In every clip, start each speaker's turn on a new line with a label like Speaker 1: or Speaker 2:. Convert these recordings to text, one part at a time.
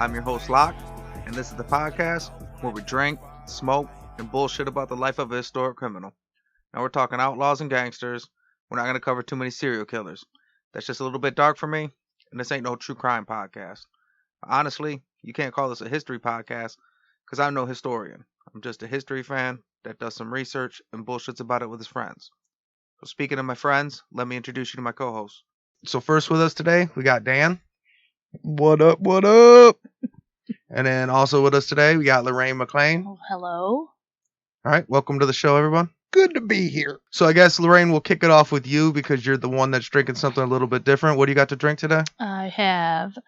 Speaker 1: I'm your host, Locke, and this is the podcast where we drink, smoke, and bullshit about the life of a historic criminal. Now we're talking outlaws and gangsters. We're not going to cover too many serial killers. That's just a little bit dark for me, and this ain't no true crime podcast. Honestly, you can't call this a history podcast because I'm no historian. I'm just a history fan that does some research and bullshits about it with his friends. So speaking of my friends, let me introduce you to my co-hosts. So first with us today, we got Dan.
Speaker 2: What up, what up?
Speaker 1: And then also with us today, we got Lorraine Mclain.
Speaker 3: Oh, hello.
Speaker 1: All right, welcome to the show, everyone.
Speaker 2: Good to be here.
Speaker 1: So I guess, Lorraine, we'll kick it off with you because you're the one that's drinking something a little bit different. What do you got to drink today?
Speaker 3: I have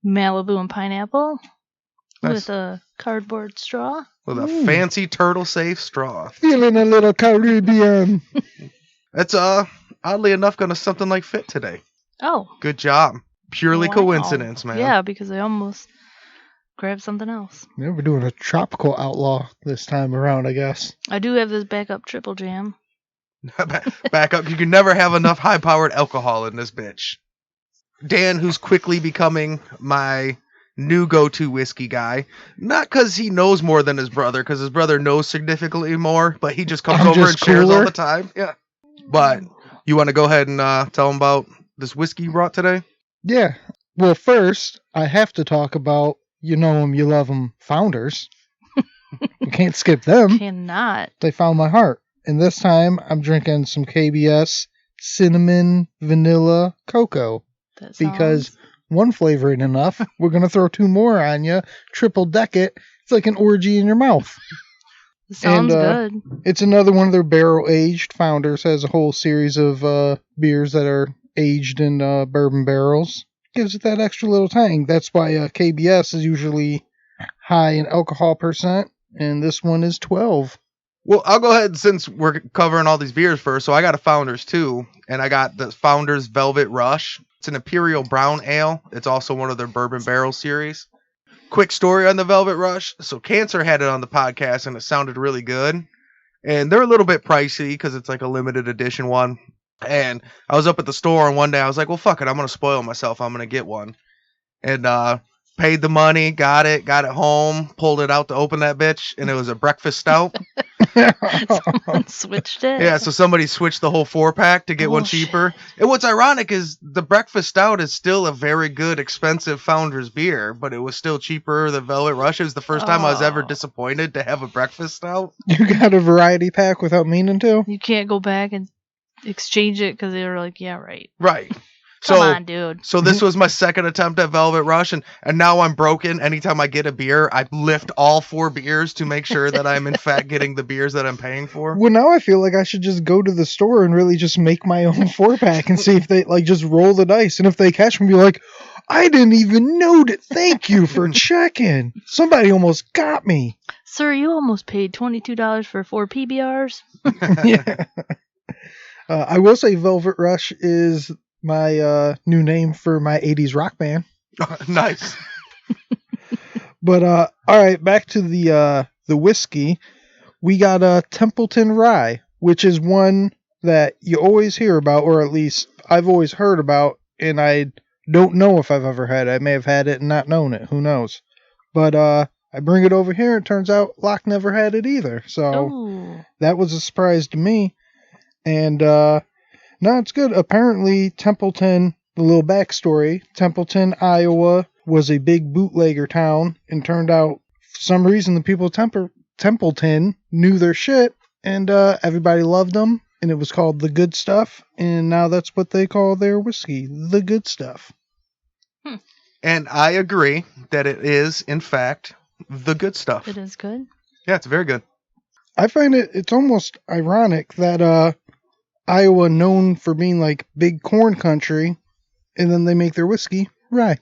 Speaker 3: Malibu and pineapple
Speaker 1: Nice.
Speaker 3: with a cardboard straw.
Speaker 1: With a fancy turtle-safe straw.
Speaker 2: Feeling a little Caribbean.
Speaker 1: It's oddly enough gonna something like fit today.
Speaker 3: Oh.
Speaker 1: Good job. Purely
Speaker 3: Wow.
Speaker 1: coincidence, man.
Speaker 3: Yeah, because I almost grabbed something else.
Speaker 2: Yeah, we're doing a tropical outlaw this time around, I guess.
Speaker 3: I do have this backup triple jam.
Speaker 1: Back up. You can never have enough high-powered alcohol in this bitch. Dan, who's quickly becoming my new go-to whiskey guy. Not because he knows more than his brother, because his brother knows significantly more, but he just comes over and shares all the time. Yeah. But you want to go ahead and tell him about this whiskey you brought today?
Speaker 2: Yeah. Well, first, I have to talk about You Know 'Em, You Love 'Em Founders. You can't skip them.
Speaker 3: Cannot.
Speaker 2: They found my heart. And this time, I'm drinking some KBS Cinnamon Vanilla Cocoa.
Speaker 3: That
Speaker 2: Because
Speaker 3: sounds-
Speaker 2: one flavor ain't enough. We're going to throw two more on you. Triple deck it. It's like an orgy in your mouth.
Speaker 3: It sounds
Speaker 2: and,
Speaker 3: good.
Speaker 2: It's another one of their barrel-aged. Founders has a whole series of beers that are aged in bourbon barrels. Gives it that extra little tang. That's why KBS is usually high in alcohol percent, and this one is 12.
Speaker 1: Well, I'll go ahead since we're covering all these beers first. So I got a Founders too, and I got the Founders Velvet Rush. It's an Imperial Brown Ale. It's also one of their bourbon barrel series. Quick story on the Velvet Rush. So Cancer had it on the podcast, and it sounded really good. And they're a little bit pricey because it's like a limited edition one. And I was up at the store, and one day I was like, well, fuck it. I'm going to spoil myself. I'm going to get one. And paid the money, got it home, pulled it out to open that bitch, and it was a breakfast stout.
Speaker 3: Someone switched it.
Speaker 1: Yeah, so somebody switched the whole 4-pack to get one cheaper. And what's ironic is the breakfast stout is still a very good, expensive Founders beer, but it was still cheaper than Velvet Rush. It was the first time I was ever disappointed to have a breakfast stout.
Speaker 2: You got a variety pack without meaning to?
Speaker 3: You can't go back and exchange it because they were like, yeah, right.
Speaker 1: Right.
Speaker 3: Come on, dude.
Speaker 1: So this was my second attempt at Velvet Rush, and now I'm broken. Anytime I get a beer, I lift all 4 beers to make sure that I'm in fact getting the beers that I'm paying for.
Speaker 2: Well, now I feel like I should just go to the store and really just make my own 4-pack and see if they, like, just roll the dice. And if they catch me, be like, I didn't even know that. Thank you for checking. Somebody almost got me.
Speaker 3: Sir, you almost paid $22 for 4 PBRs.
Speaker 2: Yeah. I will say Velvet Rush is my new name for my 80s rock band.
Speaker 1: Nice.
Speaker 2: But all right, back to the whiskey. We got Templeton Rye, which is one that you always hear about, or at least I've always heard about, and I don't know if I've ever had it. I may have had it and not known it. Who knows? But I bring it over here, and it turns out Locke never had it either. So that was a surprise to me. And no, it's good. Apparently, Templeton, the little backstory, Templeton, Iowa, was a big bootlegger town, and turned out, for some reason, the people of Templeton knew their shit, and everybody loved them, and it was called The Good Stuff, and now that's what they call their whiskey, The Good Stuff.
Speaker 1: And I agree that it is, in fact, the good stuff.
Speaker 3: It is good.
Speaker 1: Yeah, it's very good.
Speaker 2: I find it's almost ironic that Iowa, known for being like big corn country, and then they make their whiskey rye.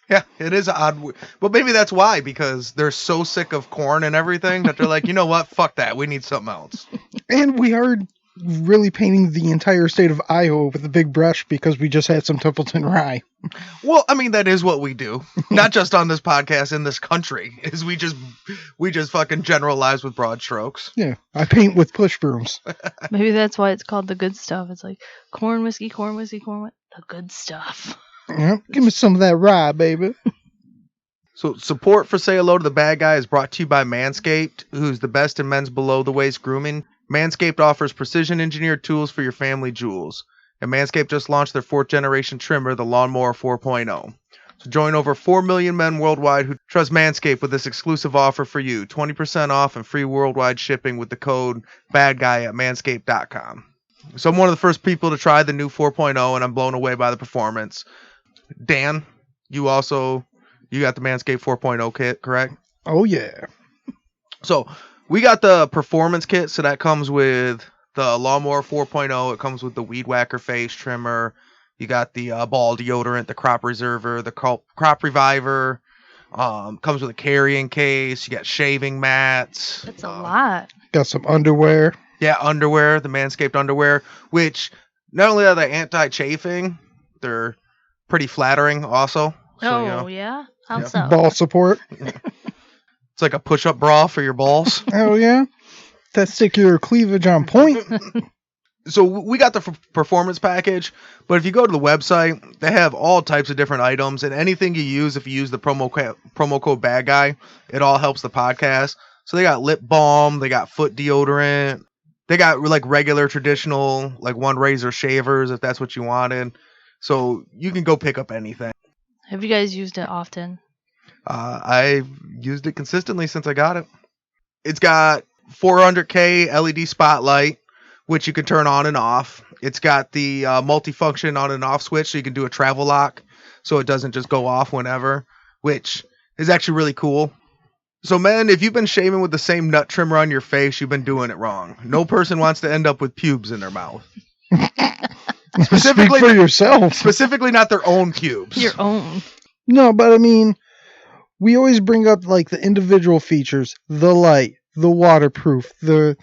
Speaker 1: Yeah, it is odd. But maybe that's why, because they're so sick of corn and everything that they're like, you know what? Fuck that. We need something else.
Speaker 2: And we are really painting the entire state of Iowa with a big brush because we just had some Templeton Rye.
Speaker 1: Well, I mean, that is what we do. Not just on this podcast, in this country, is we just fucking generalize with broad strokes.
Speaker 2: Yeah, I paint with push brooms.
Speaker 3: Maybe that's why it's called the good stuff. It's like corn whiskey, the good stuff.
Speaker 2: Yeah, give me some of that rye, baby.
Speaker 1: So support for Say Hello to the Bad Guy is brought to you by Manscaped, who's the best in men's below-the-waist grooming. Manscaped offers precision-engineered tools for your family jewels. And Manscaped just launched their 4th-generation trimmer, the Lawnmower 4.0. So join over 4 million men worldwide who trust Manscaped with this exclusive offer for you. 20% off and free worldwide shipping with the code BADGUY at manscaped.com. So I'm one of the first people to try the new 4.0, and I'm blown away by the performance. Dan, you got the Manscaped 4.0 kit, correct?
Speaker 2: Oh, yeah.
Speaker 1: So we got the performance kit, so that comes with the Lawnmower 4.0. It comes with the Weed Whacker face trimmer. You got the ball deodorant, the crop reserver, the crop reviver. Comes with a carrying case. You got shaving mats.
Speaker 3: That's a lot.
Speaker 2: Got some underwear.
Speaker 1: Yeah, underwear, the Manscaped underwear, which not only are they anti-chafing, they're pretty flattering also. So,
Speaker 3: yeah? How so?
Speaker 2: Ball support.
Speaker 1: It's like a push-up bra for your balls.
Speaker 2: Oh, yeah. Testicular cleavage on point.
Speaker 1: So we got the performance package, but if you go to the website, they have all types of different items, and anything you use, if you use the promo code BADGUY, it all helps the podcast. So they got lip balm, they got foot deodorant, they got like regular traditional, like one razor shavers if that's what you wanted. So you can go pick up anything.
Speaker 3: Have you guys used it often?
Speaker 1: I've used it consistently since I got it. It's got 400K LED spotlight, which you can turn on and off. It's got the multifunction on and off switch, so you can do a travel lock, so it doesn't just go off whenever, which is actually really cool. So, men, if you've been shaving with the same nut trimmer on your face, you've been doing it wrong. No person wants to end up with pubes in their mouth.
Speaker 2: Specifically for yourself.
Speaker 1: Specifically not their own pubes.
Speaker 3: Your own.
Speaker 2: No, but I mean, we always bring up like the individual features, the light, the waterproof, the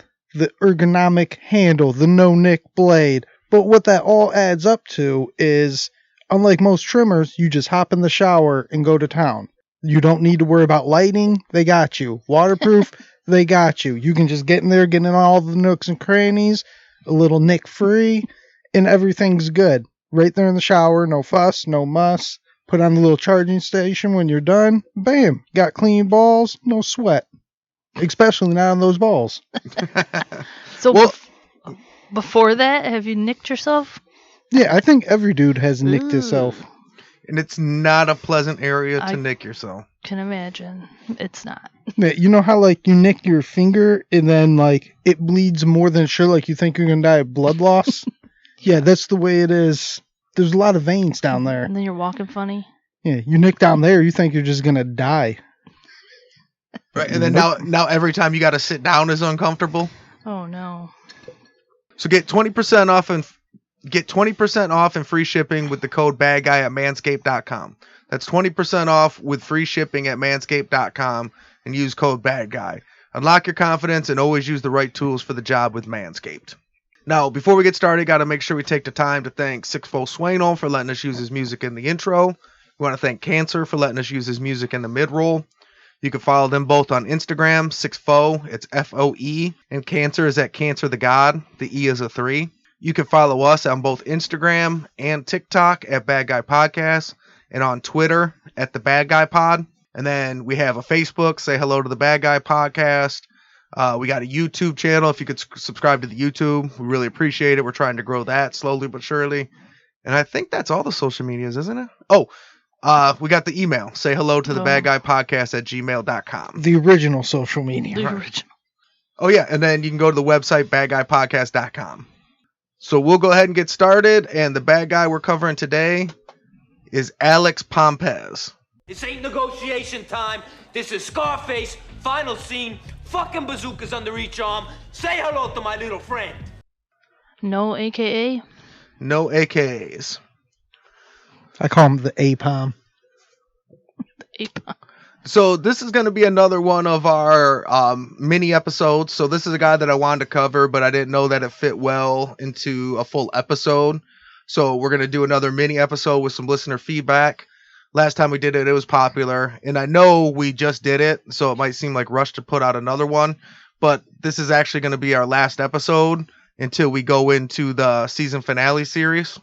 Speaker 2: ergonomic handle, the no-nick blade. But what that all adds up to is, unlike most trimmers, you just hop in the shower and go to town. You don't need to worry about lighting. They got you. Waterproof. They got you. You can just get in there, get in all the nooks and crannies, a little nick free, and everything's good. Right there in the shower, no fuss, no muss. Put on the little charging station when you're done. Bam. Got clean balls, no sweat. Especially not on those balls.
Speaker 3: So before that, have you nicked yourself?
Speaker 2: Yeah, I think every dude has nicked himself.
Speaker 1: And it's not a pleasant area to nick yourself.
Speaker 3: Can imagine. It's not.
Speaker 2: Yeah, you know how like you nick your finger and then like it bleeds more than sure, like you think you're gonna die of blood loss? Yeah, that's the way it is. There's a lot of veins down there.
Speaker 3: And then you're walking funny.
Speaker 2: Yeah, you nick down there, you think you're just gonna die.
Speaker 1: Right, and then now every time you got to sit down is uncomfortable.
Speaker 3: Oh no!
Speaker 1: So get 20% off and free shipping with the code BADGUY at manscaped.com. That's 20% off with free shipping at manscaped.com and use code BADGUY. Unlock your confidence and always use the right tools for the job with Manscaped. Now, before we get started, got to make sure we take the time to thank Sixfold Swaino for letting us use his music in the intro. We want to thank Cancer for letting us use his music in the mid-roll. You can follow them both on Instagram, Sixfo, it's F-O-E, and Cancer is at Cancer the God, the E is a 3. You can follow us on both Instagram and TikTok at Bad Guy Podcast, and on Twitter at The Bad Guy Pod. And then we have a Facebook, Say Hello to the Bad Guy Podcast. We got a YouTube channel. If you could subscribe to the YouTube, we really appreciate it. We're trying to grow that slowly but surely. And I think that's all the social medias, isn't it? Oh, we got the email. Say hello to the Bad Guy Podcast at gmail.com.
Speaker 2: The original social media.
Speaker 3: The original.
Speaker 1: Oh, yeah. And then you can go to the website, badguypodcast.com. So we'll go ahead and get started. And the bad guy we're covering today is Alex Pompez.
Speaker 4: This ain't negotiation time. This is Scarface. Final scene. Fucking bazookas under each arm. Say hello to my little friend.
Speaker 3: No AKA?
Speaker 1: No AKAs.
Speaker 2: I call him the APOM.
Speaker 3: APOM.
Speaker 1: So this is going to be another one of our mini episodes. So this is a guy that I wanted to cover, but I didn't know that it fit well into a full episode. So we're going to do another mini episode with some listener feedback. Last time we did it, it was popular. And I know we just did it, so it might seem like rush to put out another one. But this is actually going to be our last episode until we go into the season finale series.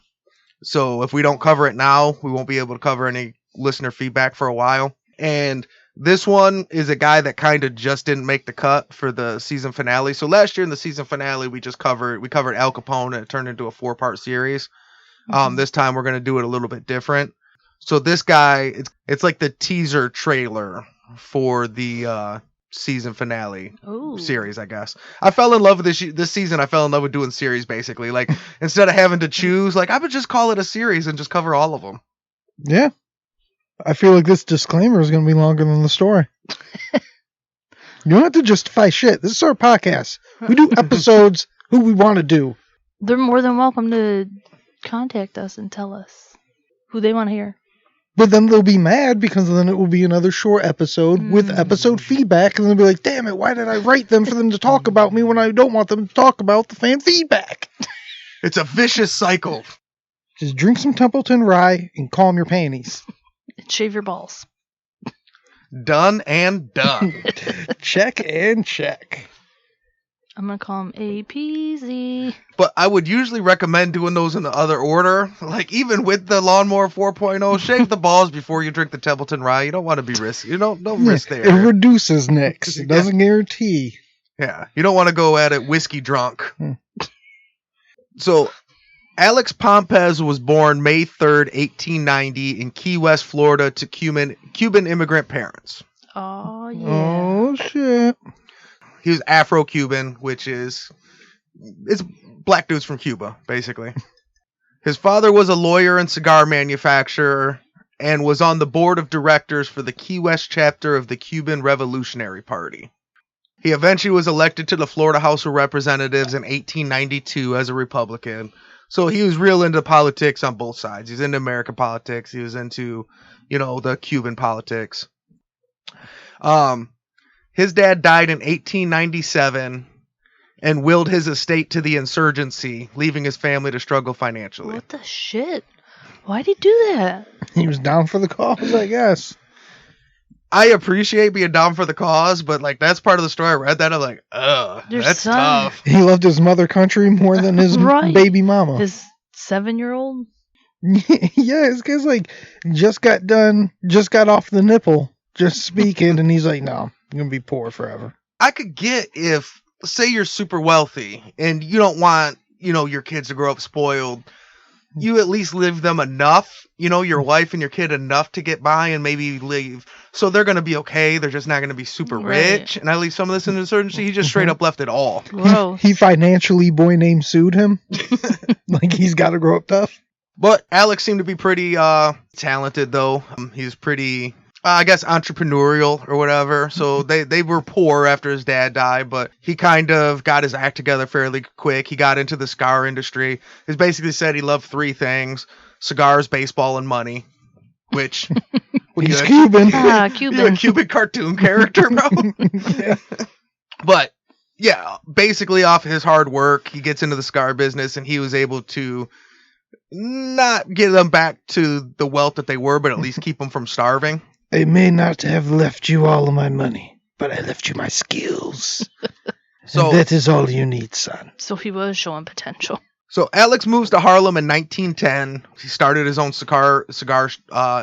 Speaker 1: So if we don't cover it now, we won't be able to cover any listener feedback for a while. And this one is a guy that kind of just didn't make the cut for the season finale. So last year in the season finale, we covered Al Capone, and it turned into a 4-part series. This time we're going to do it a little bit different. So this guy, it's like the teaser trailer for the season finale series, I guess. I fell in love with this season. I fell in love with doing series, basically. Like, instead of having to choose, like, I would just call it a series and just cover all of them.
Speaker 2: Yeah. I feel like this disclaimer is going to be longer than the story. You don't have to justify shit. This is our podcast. We do episodes who we want to do.
Speaker 3: They're more than welcome to contact us and tell us who they want to hear.
Speaker 2: But then they'll be mad because then it will be another short episode with episode feedback, and they'll be like, damn it, why did I write them for them to talk about me when I don't want them to talk about the fan feedback?
Speaker 1: It's a vicious cycle.
Speaker 2: Just drink some Templeton Rye and calm your panties.
Speaker 3: And shave your balls.
Speaker 1: Done and done.
Speaker 2: Check and check.
Speaker 3: I'm going to call them APZ.
Speaker 1: But I would usually recommend doing those in the other order. Like, even with the Lawnmower 4.0, shave the balls before you drink the Templeton Rye. You don't want to be risky. You don't risk there.
Speaker 2: It reduces nicks. It doesn't guarantee.
Speaker 1: Yeah. You don't want to go at it whiskey drunk. So, Alex Pompez was born May 3rd, 1890 in Key West, Florida to Cuban immigrant parents.
Speaker 3: Oh, yeah.
Speaker 2: Oh, shit.
Speaker 1: He was Afro-Cuban, it's black dudes from Cuba, basically. His father was a lawyer and cigar manufacturer and was on the board of directors for the Key West chapter of the Cuban Revolutionary Party. He eventually was elected to the Florida House of Representatives in 1892 as a Republican. So he was real into politics on both sides. He's into American politics. He was into, the Cuban politics. His dad died in 1897 and willed his estate to the insurgency, leaving his family to struggle financially.
Speaker 3: What the shit? Why'd he do that?
Speaker 2: He was down for the cause, I guess.
Speaker 1: I appreciate being down for the cause, but that's part of the story. I read that, I'm like, ugh, that's tough.
Speaker 2: He loved his mother country more than his baby mama.
Speaker 3: His 7-year-old?
Speaker 2: Yeah, this guy's just got off the nipple, just speaking, and he's like, no, I'm going to be poor forever.
Speaker 1: I could get if, say you're super wealthy, and you don't want, your kids to grow up spoiled. You at least live them enough, your wife and your kid enough to get by and maybe leave. So they're going to be okay. They're just not going to be super rich. And I leave some of this in insurgency. He just straight up left it all.
Speaker 2: He financially boy named sued him. He's got to grow up tough.
Speaker 1: But Alex seemed to be pretty talented, though. He's pretty, I guess, entrepreneurial or whatever. So they were poor after his dad died, but he kind of got his act together fairly quick. He got into the cigar industry. He's basically said he loved 3 things: cigars, baseball, and money. Which
Speaker 2: he's Cuban.
Speaker 3: Cuban.
Speaker 1: You're a Cuban cartoon character, bro.
Speaker 2: Yeah.
Speaker 1: But yeah, basically off his hard work, he gets into the cigar business, and he was able to not get them back to the wealth that they were, but at least keep them from starving.
Speaker 2: I may not have left you all of my money, but I left you my skills. So that is all you need, son.
Speaker 3: So he was showing potential.
Speaker 1: So Alex moves to Harlem in 1910. He started his own cigar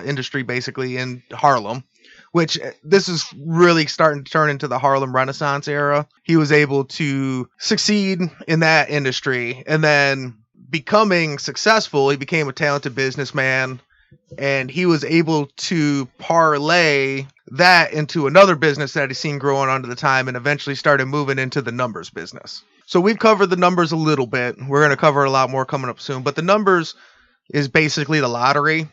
Speaker 1: industry basically in Harlem, which this is really starting to turn into the Harlem Renaissance era. He was able to succeed in that industry, and then becoming successful, he became a talented businessman, and he was able to parlay that into another business that he'd seen growing onto the time, and eventually started moving into the numbers business. So we've covered the numbers a little bit. We're going to cover a lot more coming up soon, but the numbers is basically the lottery.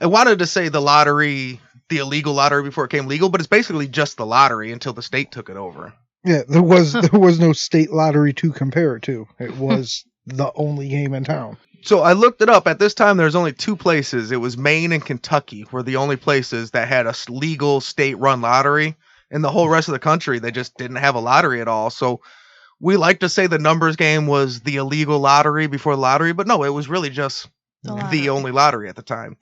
Speaker 1: I wanted to say the lottery, the illegal lottery before it came legal, but it's basically just the lottery until the state took it over.
Speaker 2: Yeah, there was no state lottery to compare it to. It was the only game in town.
Speaker 1: So I looked it up. At this time, there's only 2 places. It was Maine and Kentucky were the only places that had a legal state-run lottery. In the whole rest of the country, they just didn't have a lottery at all. So we like to say the numbers game was the illegal lottery before the lottery, but no, it was really just the only lottery at the time.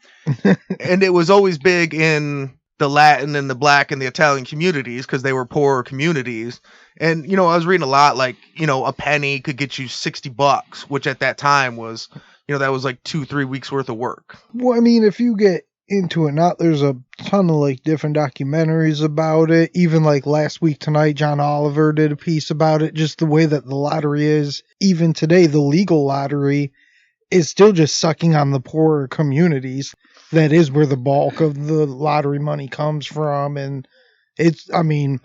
Speaker 1: And it was always big in the Latin and the Black and the Italian communities because they were poorer communities. And, I was reading a lot, a penny could get you $60, which at that time was, that was 2-3 weeks worth of work.
Speaker 2: Well, I mean, if you get into it, not there's a ton of like different documentaries about it. Even like last week tonight, John Oliver did a piece about it. Just the way that the lottery is, even today, the legal lottery is still just sucking on the poorer communities. That is where the bulk of the lottery money comes from, and it's, I mean,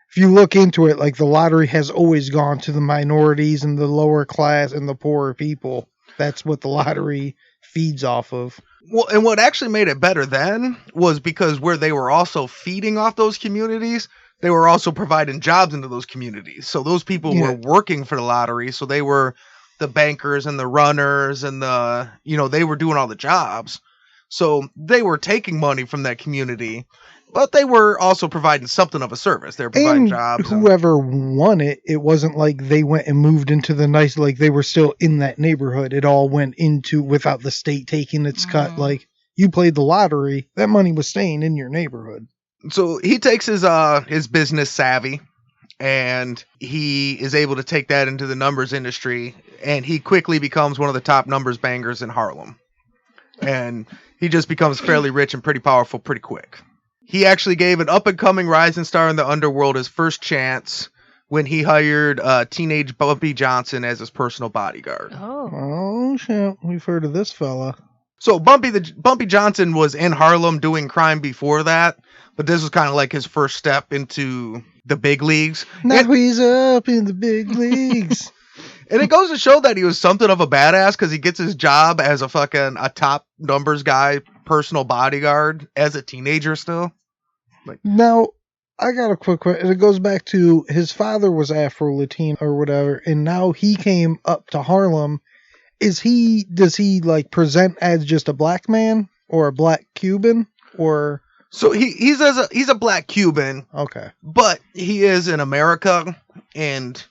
Speaker 2: if you look into it, like the lottery has always gone to the minorities and the lower class and the poorer people. That's what the lottery feeds off of.
Speaker 1: Well, and what actually made it better then was because where they were also feeding off those communities, they were also providing jobs into those communities. So those people were working for the lottery. So they were the bankers and the runners and the, you know, they were doing all the jobs. So they were taking money from that community, but they were also providing something of a service. They were providing jobs.
Speaker 2: Whoever won it, it wasn't like they went and moved into the nice, like they were still in that neighborhood. It all went into without the state taking its cut. Like you played the lottery, that money was staying in your neighborhood.
Speaker 1: So he takes his business savvy and he is able to take that into the numbers industry, and he quickly becomes one of the top numbers bangers in Harlem. And he just becomes fairly rich and pretty powerful pretty quick. He actually gave an up-and-coming rising star in the underworld his first chance when he hired teenage Bumpy Johnson as his personal bodyguard.
Speaker 2: Oh shit, we've heard of this fella.
Speaker 1: So Bumpy Johnson was in Harlem doing crime before that, but this was kind of like his first step into the big leagues.
Speaker 2: Now he's up in the big leagues.
Speaker 1: And it goes to show that he was something of a badass because he gets his job as a top numbers guy, personal bodyguard as a teenager still. Like,
Speaker 2: now, I got a quick question. It goes back to his father was Afro-Latino or whatever, and now he came up to Harlem. Does he like present as just a black man or a black Cuban or?
Speaker 1: So he's a black Cuban.
Speaker 2: Okay.
Speaker 1: But he is in America, and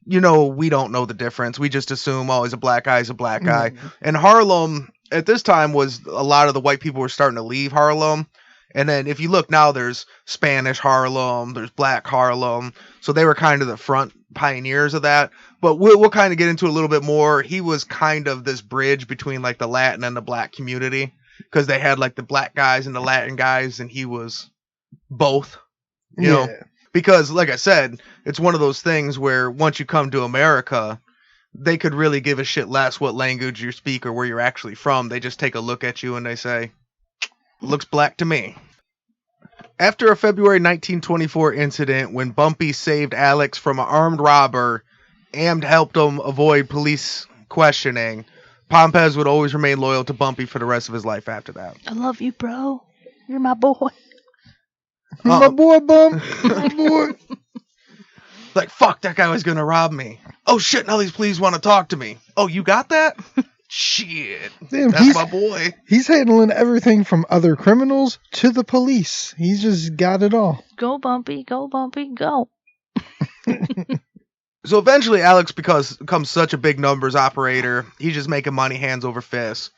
Speaker 1: you know, we don't know the difference. We just assume, oh, he's a black guy, he's a black guy. And Harlem at this time was a lot of the white people were starting to leave Harlem. And then if you look now, there's Spanish Harlem, there's Black Harlem. So they were kind of the front pioneers of that. But we'll kind of get into a little bit more. He was kind of this bridge between like the Latin and the black community, because they had like the black guys and the Latin guys, and he was both, you know, because like I said, it's one of those things where once you come to America, they could really give a shit less what language you speak or where you're actually from. They just take a look at you and they say, looks black to me. After a February 1924 incident when Bumpy saved Alex from an armed robber and helped him avoid police questioning, Pompez would always remain loyal to Bumpy for the rest of his life after that.
Speaker 3: I love you, bro. You're my boy.
Speaker 2: My boy, Bump. My boy.
Speaker 1: Like, fuck, that guy was gonna rob me. Oh shit, now these police want to talk to me. Oh, you got that? Shit.
Speaker 2: Damn,
Speaker 1: that's my boy. He's
Speaker 2: handling everything from other criminals to the police. He's just got it all.
Speaker 3: Go, Bumpy. Go, Bumpy. Go.
Speaker 1: So eventually Alex becomes such a big numbers operator. He's just making money hands over fists.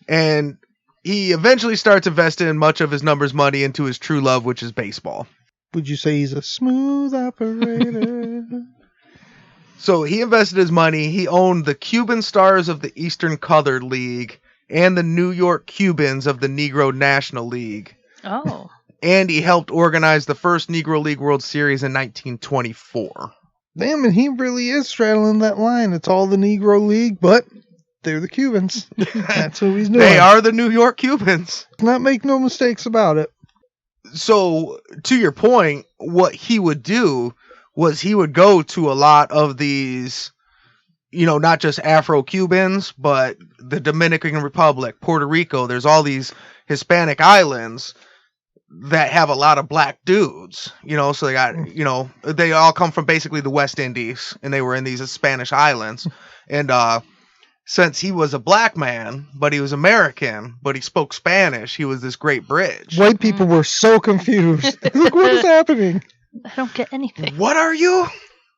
Speaker 1: And he eventually starts investing much of his numbers money into his true love, which is baseball.
Speaker 2: Would you say he's a smooth operator?
Speaker 1: So he invested his money. He owned the Cuban Stars of the Eastern Colored League and the New York Cubans of the Negro National League.
Speaker 3: Oh.
Speaker 1: And he helped organize the first Negro League World Series in 1924.
Speaker 2: Damn, and he really is straddling that line. It's all the Negro League, but they're the Cubans. That's what he's doing.
Speaker 1: They are the New York Cubans.
Speaker 2: Not make no mistakes about it.
Speaker 1: So, to your point, what he would do was he would go to a lot of these, you know, not just Afro-Cubans, but the Dominican Republic, Puerto Rico. There's all these Hispanic islands that have a lot of black dudes, you know, so they got, you know, they all come from basically the West Indies, and they were in these Spanish islands. And since he was a black man, but he was American, but he spoke Spanish, he was this great bridge.
Speaker 2: White people were so confused. Look, what is happening?
Speaker 3: I don't get anything.
Speaker 1: What are you?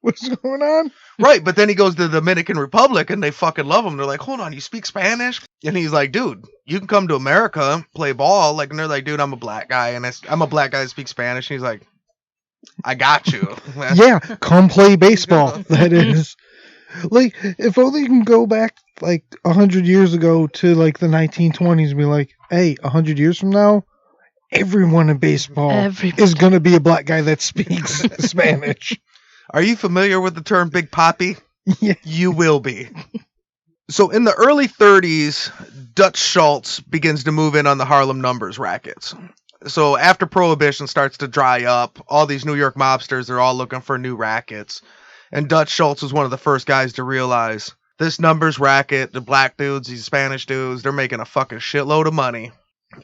Speaker 2: What's going on?
Speaker 1: Right, but then he goes to the Dominican Republic and they fucking love him. They're like, hold on, you speak Spanish? And he's like, dude, you can come to America, play ball. Like, and they're like, dude, I'm a black guy, and I'm a black guy that speaks Spanish. And he's like, I got you.
Speaker 2: Yeah, come play baseball. That is. Like, if only you can go back like 100 years ago to like the 1920s and be like, hey, 100 years from now, everyone in baseball
Speaker 3: Everybody.
Speaker 2: is going to be a black guy that speaks Spanish.
Speaker 1: Are you familiar with the term Big Papi?
Speaker 2: Yeah.
Speaker 1: You will be. So in the early 30s, Dutch Schultz begins to move in on the Harlem numbers rackets. So after Prohibition starts to dry up, all these New York mobsters are all looking for new rackets. And Dutch Schultz was one of the first guys to realize this numbers racket, the black dudes, these Spanish dudes, they're making a fucking shitload of money.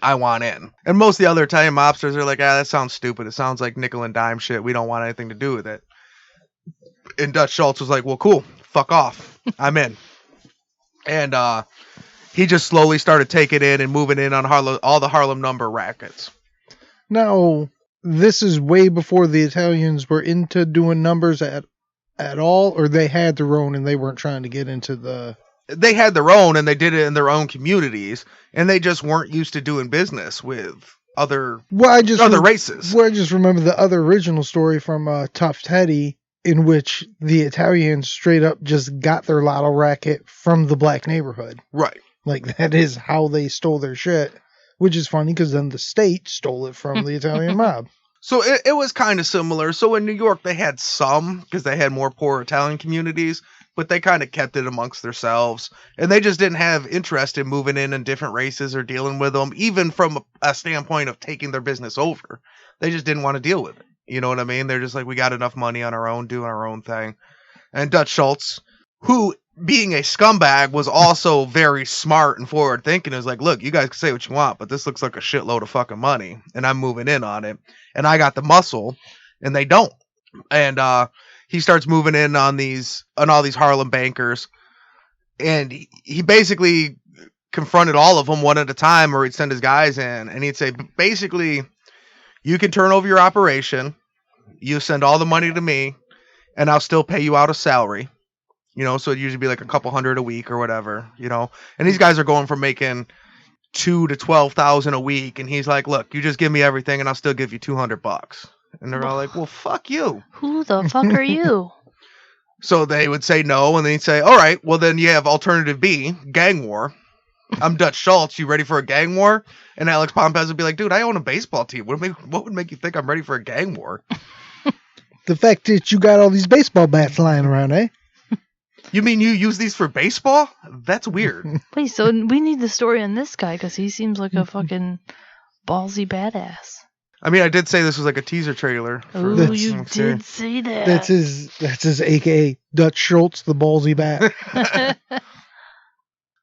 Speaker 1: I want in. And most of the other Italian mobsters are like, that sounds stupid. It sounds like nickel and dime shit. We don't want anything to do with it. And Dutch Schultz was like, well, cool. Fuck off. I'm in. And he just slowly started taking in and moving in on all the Harlem number rackets.
Speaker 2: Now, this is way before the Italians were into doing numbers at all, or they had their own and they weren't trying to get into the...
Speaker 1: They had their own and they did it in their own communities, and they just weren't used to doing business with other races.
Speaker 2: Well, I just remember the other original story from Tough Teddy, in which the Italians straight up just got their lotto racket from the black neighborhood.
Speaker 1: Right.
Speaker 2: Like, that is how they stole their shit, which is funny because then the state stole it from the Italian mob.
Speaker 1: So it was kind of similar. So in New York, they had some, because they had more poor Italian communities, but they kind of kept it amongst themselves. And they just didn't have interest in moving in different races or dealing with them, even from a standpoint of taking their business over. They just didn't want to deal with it. You know what I mean? They're just like, we got enough money on our own, doing our own thing. And Dutch Schultz, who, being a scumbag, was also very smart and forward thinking, is like, look, you guys can say what you want, but this looks like a shitload of fucking money, and I'm moving in on it. And I got the muscle, and they don't. And he starts moving in on all these Harlem bankers. And he basically confronted all of them one at a time, or he'd send his guys in, and he'd say, basically, you can turn over your operation, you send all the money to me, and I'll still pay you out a salary. You know, so it'd usually be like a couple $100 a week or whatever, you know. And these guys are going from making $2,000 to $12,000 a week, and he's like, look, you just give me everything and I'll still give you $200. And they're all like, well, fuck you.
Speaker 3: Who the fuck are you?
Speaker 1: So they would say no, and then he'd say, all right, well then you have alternative B, gang war. I'm Dutch Schultz. You ready for a gang war? And Alex Pompez would be like, dude, I own a baseball team. What would make you think I'm ready for a gang war?
Speaker 2: The fact that you got all these baseball bats lying around, eh?
Speaker 1: You mean you use these for baseball? That's weird.
Speaker 3: Wait, so we need the story on this guy because he seems like a fucking ballsy badass.
Speaker 1: I mean, I did say this was like a teaser trailer.
Speaker 3: Oh, you did say that.
Speaker 2: That's his AKA Dutch Schultz, the ballsy bat.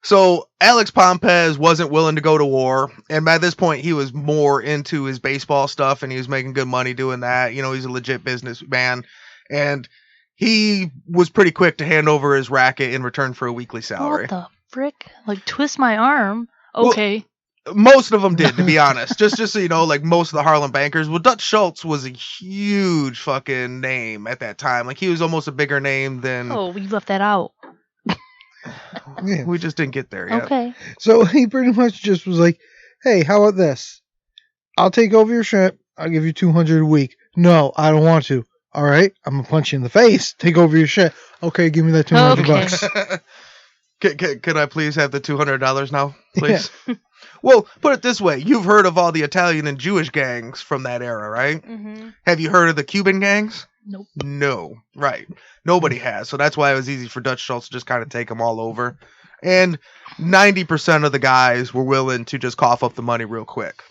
Speaker 1: So Alex Pompez wasn't willing to go to war, and by this point he was more into his baseball stuff, and he was making good money doing that. You know, he's a legit businessman, and he was pretty quick to hand over his racket in return for a weekly salary.
Speaker 3: What the frick? Like, twist my arm? Okay.
Speaker 1: Well, most of them did, to be honest. Just so you know, like most of the Harlem bankers. Well, Dutch Schultz was a huge fucking name at that time. Like, he was almost a bigger name than...
Speaker 3: Oh, we left that out.
Speaker 2: Yeah.
Speaker 1: We just didn't get there yet.
Speaker 3: Okay.
Speaker 2: So he pretty much just was like, hey, how about this? I'll take over your ship. I'll give you $200 a week. No, I don't want to. All right, I'm going to punch you in the face. Take over your shit. Okay, give me that $200.
Speaker 1: Can I please have the $200 now, please? Yeah. Well, put it this way. You've heard of all the Italian and Jewish gangs from that era, right?
Speaker 3: Mm-hmm.
Speaker 1: Have you heard of the Cuban gangs?
Speaker 3: Nope.
Speaker 1: No. Right. Nobody has. So that's why it was easy for Dutch Schultz to just kind of take them all over. And 90% of the guys were willing to just cough up the money real quick.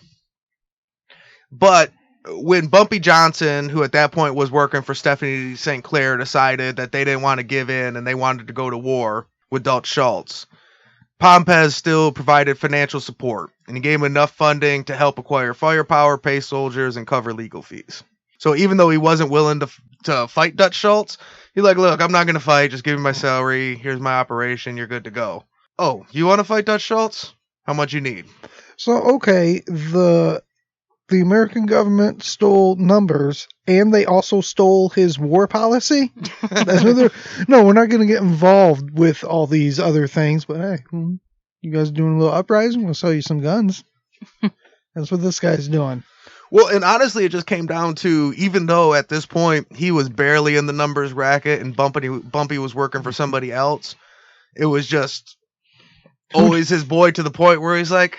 Speaker 1: But when Bumpy Johnson, who at that point was working for Stephanie St. Clair, decided that they didn't want to give in and they wanted to go to war with Dutch Schultz, Pompez still provided financial support, and he gave him enough funding to help acquire firepower, pay soldiers, and cover legal fees. So even though he wasn't willing to fight Dutch Schultz, he's like, look, I'm not going to fight. Just give me my salary. Here's my operation. You're good to go. Oh, you want to fight Dutch Schultz? How much you need?
Speaker 2: So, okay, the American government stole numbers, and they also stole his war policy? No, we're not going to get involved with all these other things, but hey, you guys doing a little uprising? We'll sell you some guns. That's what this guy's doing.
Speaker 1: Well, and honestly, it just came down to, even though at this point he was barely in the numbers racket and Bumpy was working for somebody else, it was just always his boy, to the point where he's like,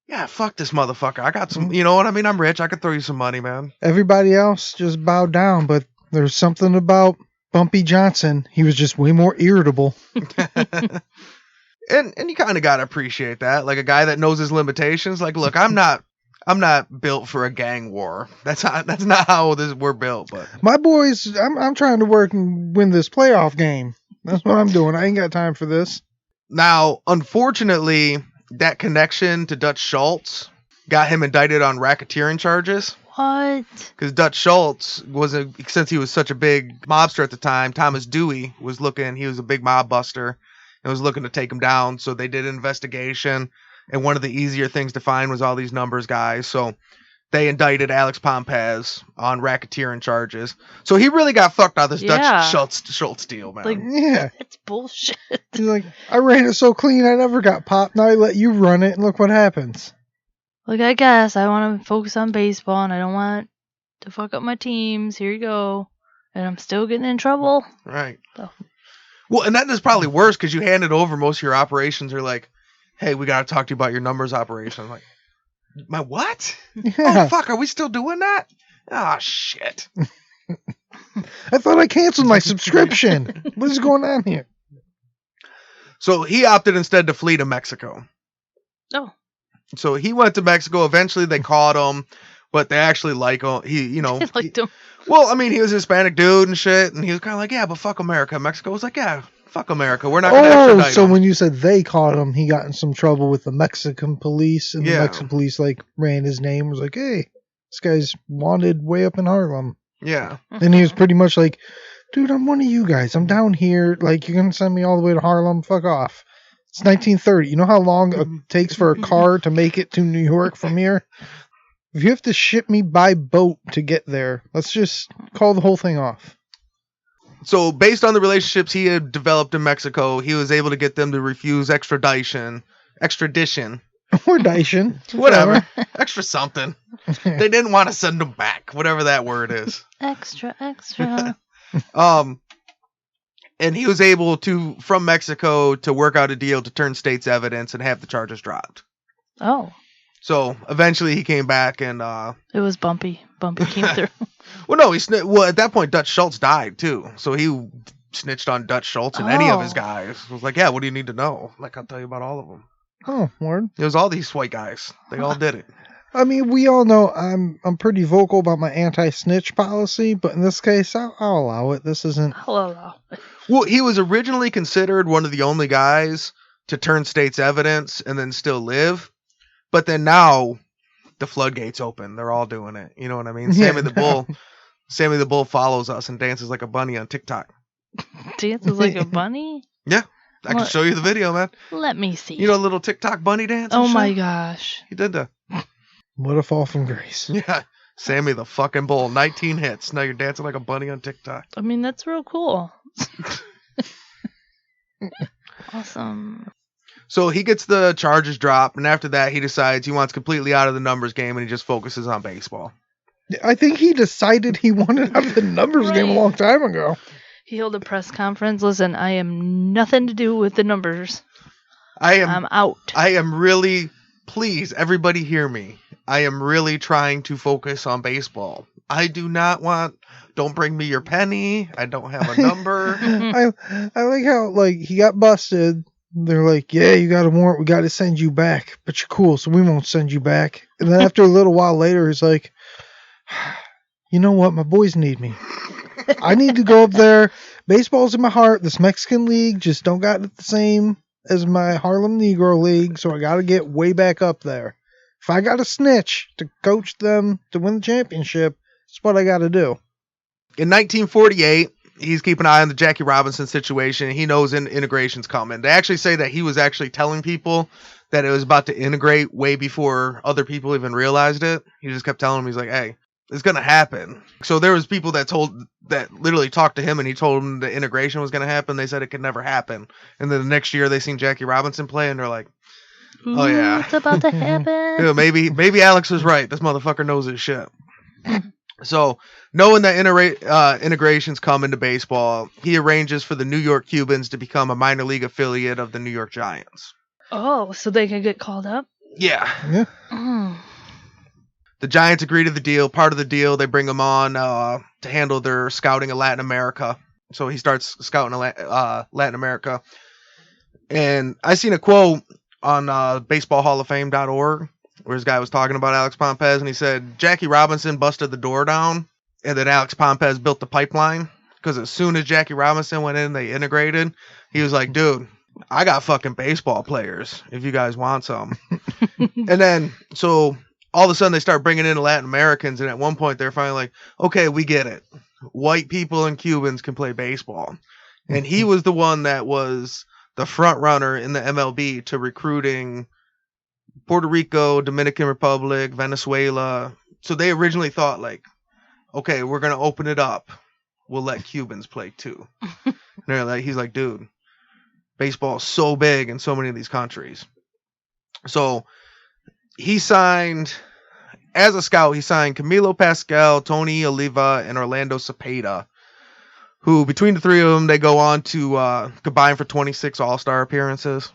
Speaker 1: yeah, fuck this motherfucker. I got some, you know what I mean? I'm rich. I could throw you some money, man.
Speaker 2: Everybody else just bowed down, but there's something about Bumpy Johnson. He was just way more irritable.
Speaker 1: And you kind of got to appreciate that. Like a guy that knows his limitations. Like, look, I'm not built for a gang war. That's not how we're built. But
Speaker 2: My boys, I'm trying to work and win this playoff game. That's what I'm doing. I ain't got time for this.
Speaker 1: now, unfortunately, that connection to Dutch Schultz got him indicted on racketeering charges.
Speaker 3: What?
Speaker 1: Because Dutch Schultz since he was such a big mobster at the time, Thomas Dewey he was a big mob buster and was looking to take him down. So they did an investigation, and one of the easier things to find was all these numbers guys. So they indicted Alex Pompez on racketeering charges. So he really got fucked on this Dutch Schultz deal, man.
Speaker 3: Like,
Speaker 2: Yeah.
Speaker 3: it's bullshit.
Speaker 2: He's like, I ran it so clean, I never got popped. Now I let you run it, and look what happens.
Speaker 3: Like, I guess I want to focus on baseball, and I don't want to fuck up my teams. Here you go. And I'm still getting in trouble.
Speaker 1: Right.
Speaker 3: So.
Speaker 1: Well, and that is probably worse because you handed over most of your operations. Are like, hey, we got to talk to you about your numbers operation. I'm like, my what?
Speaker 2: Yeah.
Speaker 1: Oh, fuck, are we still doing that? Oh, shit.
Speaker 2: I thought I canceled my subscription. What is going on here?
Speaker 1: So he opted instead to flee to Mexico.
Speaker 3: Oh.
Speaker 1: So he went to Mexico. Eventually they caught him, but they actually like him. He
Speaker 3: Liked him.
Speaker 1: Well, I mean, he was a Hispanic dude and shit, and he was kind of like, yeah, but fuck America. Mexico was like, yeah, fuck America. We're not going to extradite
Speaker 2: so
Speaker 1: him.
Speaker 2: when you said they caught him, he got in some trouble with the Mexican police, and
Speaker 1: Yeah.
Speaker 2: the Mexican police like ran his name, was like, hey, this guy's wanted way up in Harlem.
Speaker 1: Yeah.
Speaker 2: And he was pretty much like, dude, I'm one of you guys. I'm down here. Like, you're going to send me all the way to Harlem? Fuck off. It's 1930. You know how long it takes for a car to make it to New York from here? If you have to ship me by boat to get there, let's just call the whole thing off.
Speaker 1: So based on the relationships he had developed in Mexico, he was able to get them to refuse extradition,
Speaker 2: Or Dyson.
Speaker 1: whatever, extra something. They didn't want to send him back, whatever that word is.
Speaker 3: Extra.
Speaker 1: And he was able to, from Mexico, to work out a deal to turn state's evidence and have the charges dropped.
Speaker 3: Oh.
Speaker 1: So eventually he came back and,
Speaker 3: It was Bumpy. Bumpy came through.
Speaker 1: well, no, at that point, Dutch Schultz died too. So he snitched on Dutch Schultz and any of his guys. It was like, yeah, what do you need to know? Like, I'll tell you about all of them.
Speaker 2: Oh, word.
Speaker 1: It was all these white guys. They all did it.
Speaker 2: I mean, we all know I'm pretty vocal about my anti-snitch policy, but in this case, I'll allow it. This isn't...
Speaker 3: Hello.
Speaker 1: Well, he was originally considered one of the only guys to turn state's evidence and then still live. But then now the floodgates open. They're all doing it. You know what I mean?
Speaker 2: Yeah.
Speaker 1: Sammy the Bull follows us and dances like a bunny on TikTok.
Speaker 3: Dances like a bunny?
Speaker 1: Yeah. I can
Speaker 3: What?
Speaker 1: show you the video, man.
Speaker 3: Let me see.
Speaker 1: You know, little TikTok bunny dance? and
Speaker 3: Oh my
Speaker 1: shit?
Speaker 3: gosh.
Speaker 1: He did that.
Speaker 2: What a fall from grace.
Speaker 1: Yeah. Sammy the fucking Bull. 19 hits. Now you're dancing like a bunny on TikTok.
Speaker 3: I mean, that's real cool. Awesome.
Speaker 1: So he gets the charges dropped, and after that, he decides he wants completely out of the numbers game, and he just focuses on baseball.
Speaker 2: I think he decided he wanted out of the numbers game a long time ago.
Speaker 3: He held a press conference. Listen, I am nothing to do with the numbers. I'm out.
Speaker 1: I am really, please, everybody hear me. I am really trying to focus on baseball. I do not want, don't bring me your penny. I don't have a number.
Speaker 2: I like how, like, he got busted. They're like, yeah, you got a warrant. We got to send you back. But you're cool, so we won't send you back. And then after a little while later, he's like, you know what? My boys need me. I need to go up there. Baseball's in my heart. This Mexican league just don't got it the same as my Harlem Negro League, so I got to get way back up there. If I got to snitch to coach them to win the championship, that's what I got to do.
Speaker 1: In 1948, he's keeping an eye on the Jackie Robinson situation. He knows integration's coming. They actually say that he was actually telling people that it was about to integrate way before other people even realized it. He just kept telling them, he's like, hey, it's going to happen. So there was people that literally talked to him, and he told them the integration was going to happen. They said it could never happen. And then the next year they seen Jackie Robinson play, and they're like, oh yeah,
Speaker 3: It's about to happen.
Speaker 1: yeah, maybe Alex was right. This motherfucker knows his shit. So, knowing that integrations come into baseball, he arranges for the New York Cubans to become a minor league affiliate of the New York Giants.
Speaker 3: Oh, so they can get called up?
Speaker 1: Yeah.
Speaker 2: Yeah.
Speaker 1: The Giants agree to the deal. Part of the deal, they bring him on to handle their scouting of Latin America. So he starts scouting Latin America. And I seen a quote on baseballhallofame.org where this guy was talking about Alex Pompez, and he said Jackie Robinson busted the door down, and then Alex Pompez built the pipeline. Because as soon as Jackie Robinson went in, they integrated. He was like, dude, I got fucking baseball players if you guys want some. And then, so all of a sudden they start bringing in Latin Americans, and at one point they're finally like, okay, we get it. White people and Cubans can play baseball. And he was the one that was the front runner in the MLB to recruiting Puerto Rico, Dominican Republic, Venezuela. So they originally thought like, okay, we're going to open it up. We'll let Cubans play too. And they're like, he's like, dude, baseball is so big in so many of these countries. So he signed, as a scout, he signed Camilo Pascal, Tony Oliva, and Orlando Cepeda, who between the three of them, they go on to combine for 26 All-Star appearances.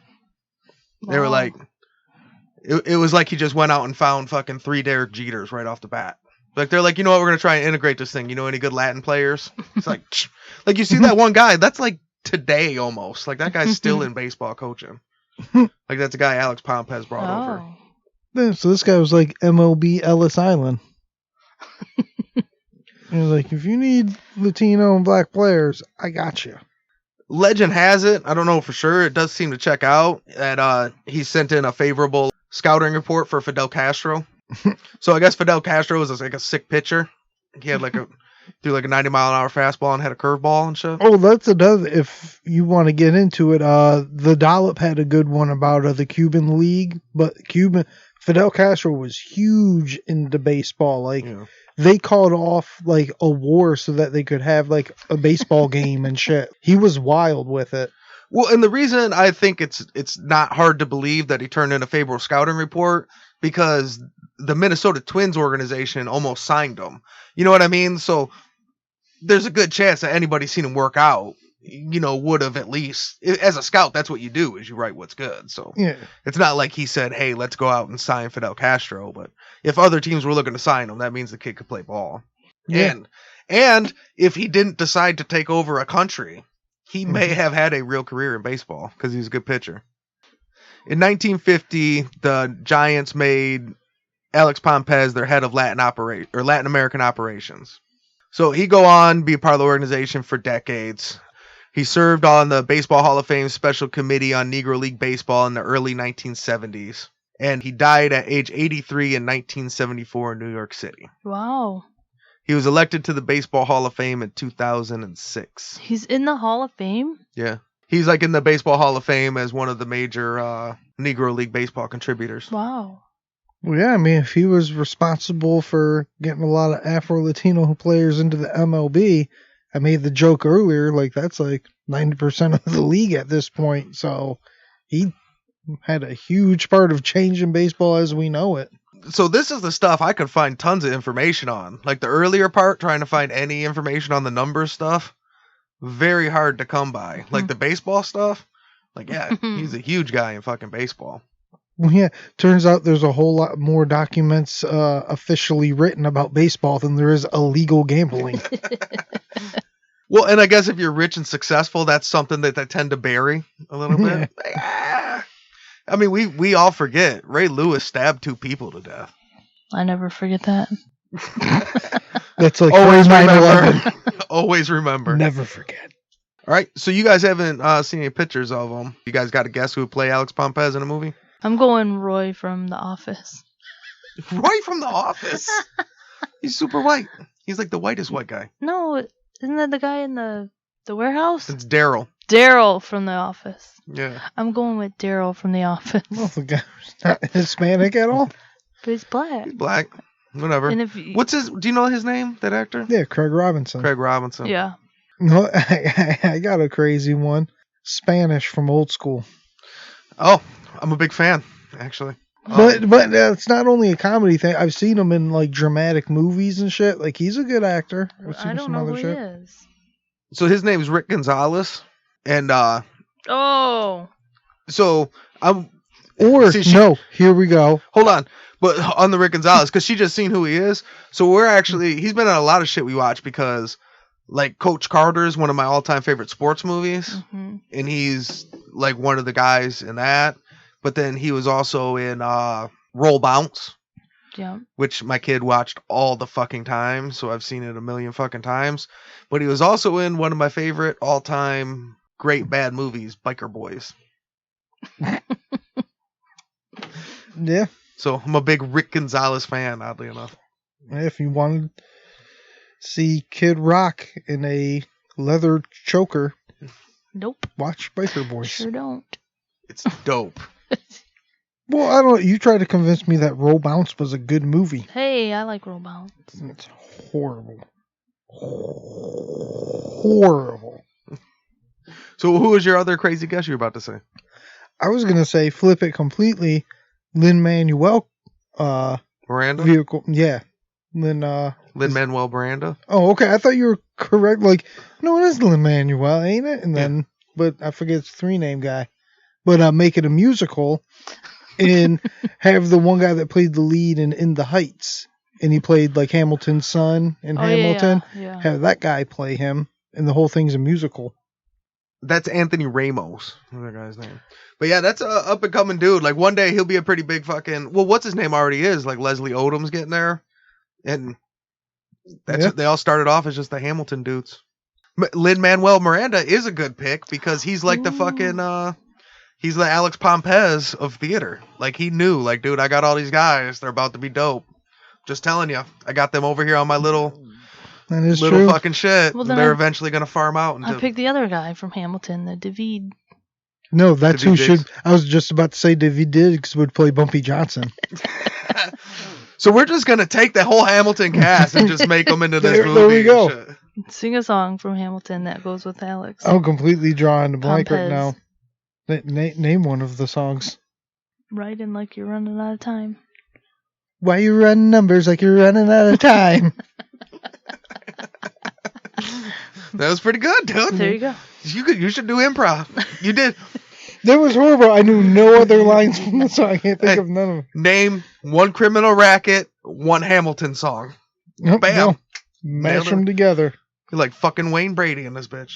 Speaker 1: Wow. They were like, it was like he just went out and found fucking 3 Derek Jeters right off the bat. Like, they're like, you know what, we're going to try and integrate this thing. You know any good Latin players? It's like, like you see that one guy, that's like today almost. Like, that guy's still in baseball coaching. Like, that's a guy Alex Pompez brought over.
Speaker 2: Yeah, so this guy was like MLB Ellis Island. He was like, if you need Latino and black players, I got you.
Speaker 1: Legend has it, I don't know for sure, it does seem to check out, that he sent in a favorable scouting report for Fidel Castro. So I guess Fidel Castro was like a sick pitcher. He had like threw like a 90-mile-an-hour fastball and had a curveball and shit.
Speaker 2: Oh, that's another. If you want to get into it, the Dollop had a good one about the Cuban League, but Fidel Castro was huge into baseball. Like they called off like a war so that they could have like a baseball game and shit. He was wild with it.
Speaker 1: Well, and the reason I think it's not hard to believe that he turned in a favorable scouting report because the Minnesota Twins organization almost signed him. You know what I mean? So there's a good chance that anybody seen him work out, you know, would have at least, as a scout, that's what you do is you write what's good. So it's not like he said, hey, let's go out and sign Fidel Castro. But if other teams were looking to sign him, that means the kid could play ball. Yeah. And if he didn't decide to take over a country, he may have had a real career in baseball because he's a good pitcher. In 1950, the Giants made Alex Pompez their head of Latin American operations. So he go on be a part of the organization for decades. He served on the Baseball Hall of Fame Special Committee on Negro League Baseball in the early 1970s. And he died at age 83 in 1974 in New York City.
Speaker 3: Wow.
Speaker 1: He was elected to the Baseball Hall of Fame in 2006.
Speaker 3: He's in the Hall of Fame?
Speaker 1: Yeah. He's like in the Baseball Hall of Fame as one of the major Negro League Baseball contributors.
Speaker 3: Wow.
Speaker 2: Well, yeah, I mean, if he was responsible for getting a lot of Afro-Latino players into the MLB, I made the joke earlier, like that's like 90% of the league at this point. So he had a huge part of changing baseball as we know it.
Speaker 1: So this is the stuff I could find tons of information on. Like the earlier part, trying to find any information on the numbers stuff, very hard to come by. Like the baseball stuff, like, yeah, he's a huge guy in fucking baseball.
Speaker 2: Well, yeah, turns out there's a whole lot more documents officially written about baseball than there is illegal gambling.
Speaker 1: Well, and I guess if you're rich and successful, that's something that they tend to bury a little bit. I mean, we all forget. Ray Lewis stabbed 2 people to death.
Speaker 3: I never forget that.
Speaker 2: That's like
Speaker 1: always remember. Always remember.
Speaker 2: Never forget.
Speaker 1: All right, so you guys haven't seen any pictures of him. You guys got to guess who would play Alex Pompez in a movie?
Speaker 3: I'm going Roy from The Office.
Speaker 1: Roy from The Office? He's super white. He's like the whitest white guy.
Speaker 3: No, isn't that the guy in the warehouse?
Speaker 1: It's Daryl.
Speaker 3: Daryl from The Office.
Speaker 1: Yeah.
Speaker 3: I'm going with Daryl from The Office.
Speaker 2: Well, the guy's not Hispanic at all.
Speaker 3: But he's black.
Speaker 1: He's black. Whatever.
Speaker 3: And
Speaker 1: What's his? Do you know his name? That actor?
Speaker 2: Yeah, Craig Robinson.
Speaker 1: Craig Robinson.
Speaker 3: Yeah.
Speaker 2: No, I got a crazy one. Spanish from Old School.
Speaker 1: Oh, I'm a big fan, actually.
Speaker 2: But it's not only a comedy thing. I've seen him in like dramatic movies and shit. Like he's a good actor.
Speaker 3: I don't know who he is.
Speaker 1: So his name is Rick Gonzalez, and
Speaker 3: oh,
Speaker 1: so
Speaker 2: Or,
Speaker 1: See,
Speaker 2: no, here we go.
Speaker 1: Hold on. But on the Rick Gonzalez, because she just seen who he is. So he's been in a lot of shit we watch because, like, Coach Carter is one of my all-time favorite sports movies.
Speaker 3: Mm-hmm.
Speaker 1: And he's, like, one of the guys in that. But then he was also in Roll Bounce,
Speaker 3: Yeah.
Speaker 1: which my kid watched all the fucking time. So I've seen it a million fucking times. But he was also in one of my favorite all-time great bad movies, Biker Boys.
Speaker 2: Yeah.
Speaker 1: So I'm a big Rick Gonzalez fan, oddly enough.
Speaker 2: If you want to see Kid Rock in a leather choker,
Speaker 3: Nope.
Speaker 2: watch Biker Boys.
Speaker 3: Sure don't.
Speaker 1: It's dope.
Speaker 2: Well, I don't. You tried to convince me that Roll Bounce was a good movie.
Speaker 3: Hey, I like Roll Bounce.
Speaker 2: It's horrible. Horrible.
Speaker 1: So who was your other crazy guess you were about to say?
Speaker 2: I was gonna say flip it completely. Lin-Manuel
Speaker 1: Miranda?
Speaker 2: vehicle. Yeah.
Speaker 1: Lin-Manuel Miranda?
Speaker 2: Oh, okay. I thought you were correct. Like, no, it is Lin-Manuel, ain't it? And then, but I forget it's 3-name guy. But make it a musical and have the one guy that played the lead in The Heights. And he played like Hamilton's son in Hamilton.
Speaker 3: Yeah.
Speaker 2: Have that guy play him. And the whole thing's a musical.
Speaker 1: That's Anthony Ramos. What's that guy's name? But yeah, that's a up and coming dude. Like one day he'll be a pretty big fucking. Well, what's his name already is like Leslie Odom's getting there, and that's they all started off as just the Hamilton dudes. Lin-Manuel Miranda is a good pick because he's like the fucking. He's the Alex Pompez of theater. Like he knew, like dude, I got all these guys. They're about to be dope. Just telling you, I got them over here on my little
Speaker 2: True.
Speaker 1: fucking shit.
Speaker 3: Well,
Speaker 1: They're eventually gonna farm out.
Speaker 3: I picked the other guy from Hamilton, the David.
Speaker 2: No, that's
Speaker 1: David
Speaker 2: who
Speaker 1: Diggs.
Speaker 2: should. I was just about to say David Diggs would play Bumpy Johnson.
Speaker 1: So we're just gonna take the whole Hamilton cast and just make them into this movie.
Speaker 2: There we
Speaker 1: and
Speaker 2: go.
Speaker 1: shit.
Speaker 3: Sing a song from Hamilton that goes with Alex.
Speaker 2: I'm completely drawing a blank right
Speaker 3: Pompez.
Speaker 2: now. Name one of the songs.
Speaker 3: Writing like you're running out of time.
Speaker 2: Why you run numbers like you're running out of time?
Speaker 1: That was pretty good, dude.
Speaker 3: There you go.
Speaker 1: You should do improv. You did.
Speaker 2: That was horrible. I knew no other lines from the song. I can't think
Speaker 1: Hey.
Speaker 2: of none of them.
Speaker 1: Name one Criminal Racket, one Hamilton song.
Speaker 2: Nope,
Speaker 1: Bam.
Speaker 2: no. Mash
Speaker 1: Nailed
Speaker 2: them
Speaker 1: it.
Speaker 2: together.
Speaker 1: You're like fucking Wayne Brady in this bitch.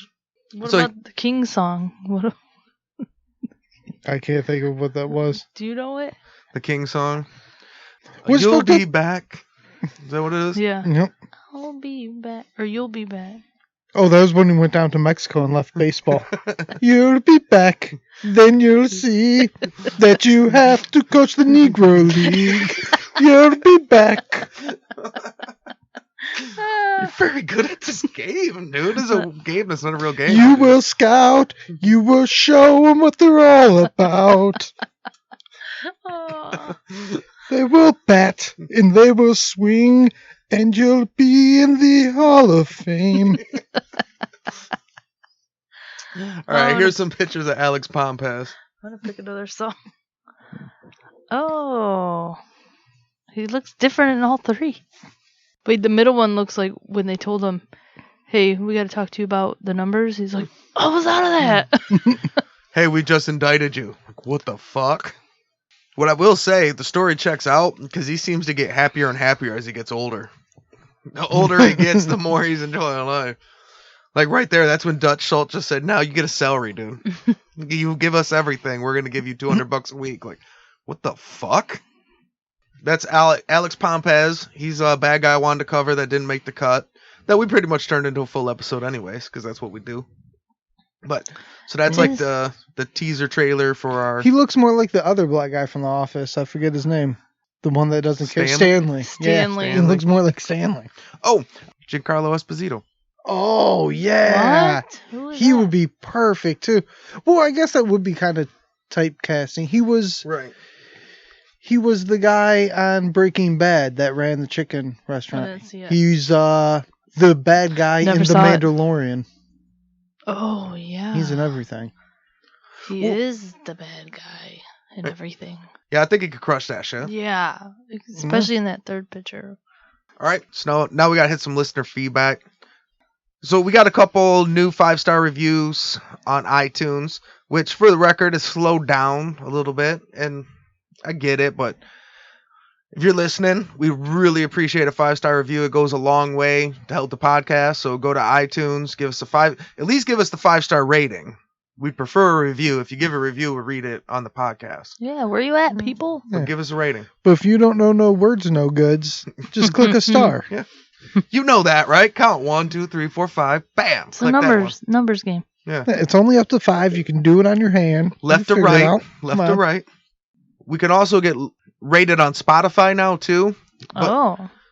Speaker 3: What
Speaker 1: So-
Speaker 3: about the King song? What?
Speaker 2: I can't think of what that was.
Speaker 3: Do you know it?
Speaker 1: The King song.
Speaker 2: What's
Speaker 1: You'll
Speaker 2: fucked
Speaker 1: be
Speaker 2: up?
Speaker 1: back. Is that what it is?
Speaker 3: Yeah.
Speaker 2: Nope.
Speaker 3: I'll be back, or you'll be back.
Speaker 2: Oh, that was when he went down to Mexico and left baseball. You'll be back. Then you'll see that you have to coach the Negro League. You'll be back.
Speaker 1: You're very good at this game, dude. This is a game that's not a real game.
Speaker 2: You will scout. You will show them what they're all about.
Speaker 3: Oh.
Speaker 2: They will bat and they will swing, and you'll be in the Hall of Fame.
Speaker 1: All right, here's some pictures of Alex Pompez.
Speaker 3: I'm gonna pick another song. Oh, he looks different in all three. Wait, the middle one looks like when they told him, "Hey, we got to talk to you about the numbers." He's like, "I was out of that."
Speaker 1: Hey, we just indicted you. Like, what the fuck? What I will say, the story checks out because he seems to get happier and happier as he gets older. The older he gets, the more he's enjoying life. Like right there, that's when Dutch Schultz just said, "Now you get a salary, dude. You give us everything. We're gonna give you $200 a week." Like, what the fuck? That's Alex Pompez. He's a bad guy I wanted to cover that didn't make the cut. That we pretty much turned into a full episode anyways, because that's what we do. But so that's like the teaser trailer for our.
Speaker 2: He looks more like the other black guy from The Office. I forget his name. The one that doesn't care.
Speaker 1: Stanley?
Speaker 3: Stanley.
Speaker 2: Yeah, he looks more like Stanley.
Speaker 1: Oh, Giancarlo Esposito.
Speaker 2: Oh, yeah.
Speaker 3: What? Who is
Speaker 2: He
Speaker 3: that?
Speaker 2: would be perfect, too. Well, I guess that would be kind of typecasting. He was the guy on Breaking Bad that ran the chicken
Speaker 3: I
Speaker 2: restaurant.
Speaker 3: didn't see it.
Speaker 2: He's the bad guy
Speaker 3: Never
Speaker 2: in The
Speaker 3: saw it.
Speaker 2: Mandalorian.
Speaker 3: Oh yeah.
Speaker 2: He's in everything.
Speaker 3: He is the bad guy and everything.
Speaker 1: Yeah, I think he could crush that shit.
Speaker 3: Yeah, especially in that third picture.
Speaker 1: All right, so now we got to hit some listener feedback. So we got a couple new 5-star reviews on iTunes, which for the record has slowed down a little bit. And I get it, but if you're listening, we really appreciate a 5-star review. It goes a long way to help the podcast. So go to iTunes, give us at least give us the 5-star rating. We'd prefer a review. If you give a review, we'll read it on the podcast.
Speaker 3: Yeah, where you at, people?
Speaker 1: But give us a rating.
Speaker 2: But if you don't know no words, no goods, just click a star.
Speaker 1: Yeah. You know that, right? Count 1, 2, 3, 4, 5. Bam.
Speaker 3: It's a numbers game.
Speaker 1: Yeah.
Speaker 2: It's only up to 5. You can do it on your hand.
Speaker 1: Left to right. Left to right. We can also get rated on Spotify now, too.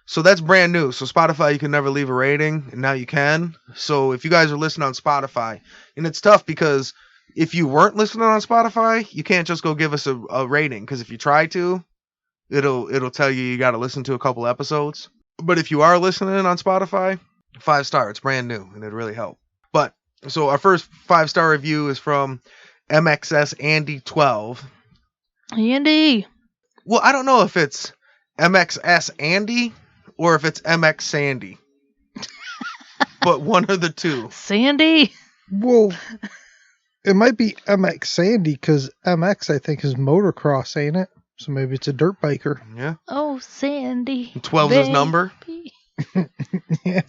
Speaker 1: So that's brand new. So Spotify, you can never leave a rating, and now you can. So if you guys are listening on Spotify, and it's tough because if you weren't listening on Spotify, you can't just go give us a rating, because if you try to, it'll tell you got to listen to a couple episodes. But if you are listening on Spotify, 5-star, it's brand new, and it'd really help. But so our first 5-star review is from MXS Andy 12.
Speaker 3: Andy.
Speaker 1: Well, I don't know if it's MXS Andy or if it's MX Sandy. But one of the two.
Speaker 3: Sandy.
Speaker 2: Well, it might be MX Sandy because MX, I think, is motocross, ain't it? So maybe it's a dirt biker.
Speaker 1: Yeah.
Speaker 3: Oh, Sandy.
Speaker 1: 12 is his number.
Speaker 2: Yeah.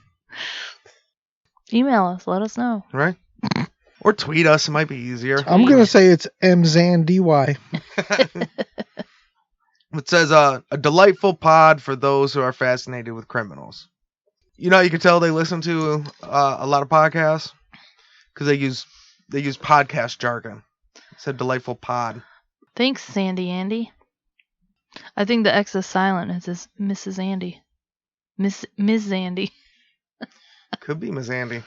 Speaker 3: Email us. Let us know.
Speaker 1: Right? Or tweet us. It might be easier.
Speaker 2: I'm going to say it's MZanDY.
Speaker 1: It says, a delightful pod for those who are fascinated with criminals. You know, you can tell they listen to a lot of podcasts because they use podcast jargon. It said delightful pod.
Speaker 3: Thanks, Sandy Andy. I think the X is silent. It says Mrs. Andy. Ms. Zandy.
Speaker 1: Could be Miss Andy.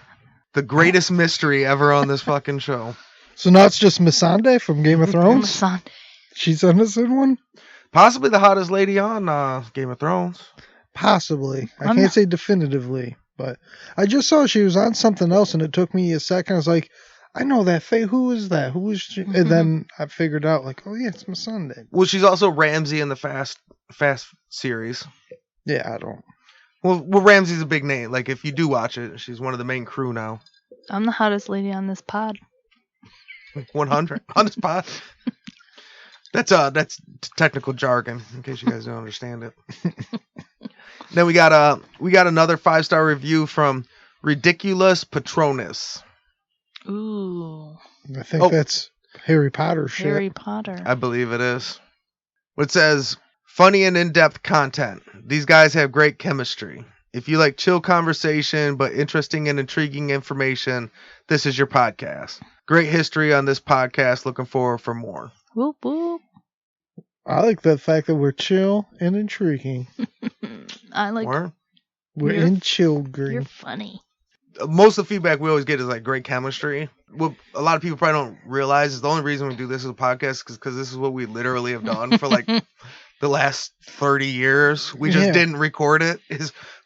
Speaker 1: The greatest mystery ever on this fucking show.
Speaker 2: So now it's just Missandei from Game of Thrones?
Speaker 3: Son.
Speaker 2: She's on this one?
Speaker 1: Possibly the hottest lady on Game of Thrones.
Speaker 2: Possibly. I can't say definitively, but I just saw she was on something else, and it took me a second. I was like, I know that Faye. Who is that? Who is she? And then I figured out, like, oh yeah, it's Missandei.
Speaker 1: Well, she's also Ramsey in the Fast series.
Speaker 2: Yeah, I don't.
Speaker 1: Well, Ramsey's a big name. Like, if you do watch it, she's one of the main crew now.
Speaker 3: I'm the hottest lady on this pod.
Speaker 1: 100 on this pod. That's technical jargon, in case you guys don't understand it. Then we got another 5-star review from Ridiculous Patronus.
Speaker 3: Ooh.
Speaker 2: I think that's Harry Potter shit.
Speaker 3: Harry Potter.
Speaker 1: I believe it is. It says, funny and in-depth content. These guys have great chemistry. If you like chill conversation but interesting and intriguing information, this is your podcast. Great history on this podcast. Looking forward for more.
Speaker 3: Whoop whoop.
Speaker 2: I like the fact that we're chill and intriguing.
Speaker 3: I like.
Speaker 2: We're in chill green.
Speaker 3: You're funny.
Speaker 1: Most of the feedback we always get is like great chemistry. What a lot of people probably don't realize is the only reason we do this as a podcast is because this is what we literally have done for like the last 30 years. We just didn't record it.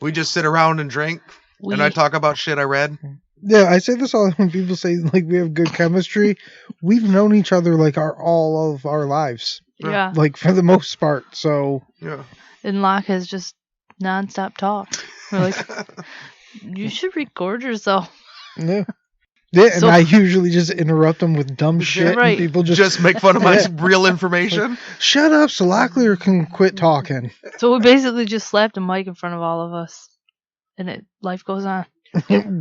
Speaker 1: We just sit around and drink, and I talk about shit I read.
Speaker 2: Yeah, I say this all when people say like we have good chemistry. We've known each other like all of our lives.
Speaker 3: Yeah.
Speaker 2: Like for the most part. So
Speaker 1: yeah.
Speaker 3: And Locke has just nonstop talk. We're like, you should record yourself.
Speaker 2: Yeah. Yeah, and I usually just interrupt them with dumb shit.
Speaker 3: Right.
Speaker 2: And people
Speaker 1: just make fun of my real information.
Speaker 2: Like, shut up so Locklear can quit talking.
Speaker 3: So we basically just slapped a mic in front of all of us. And life goes on.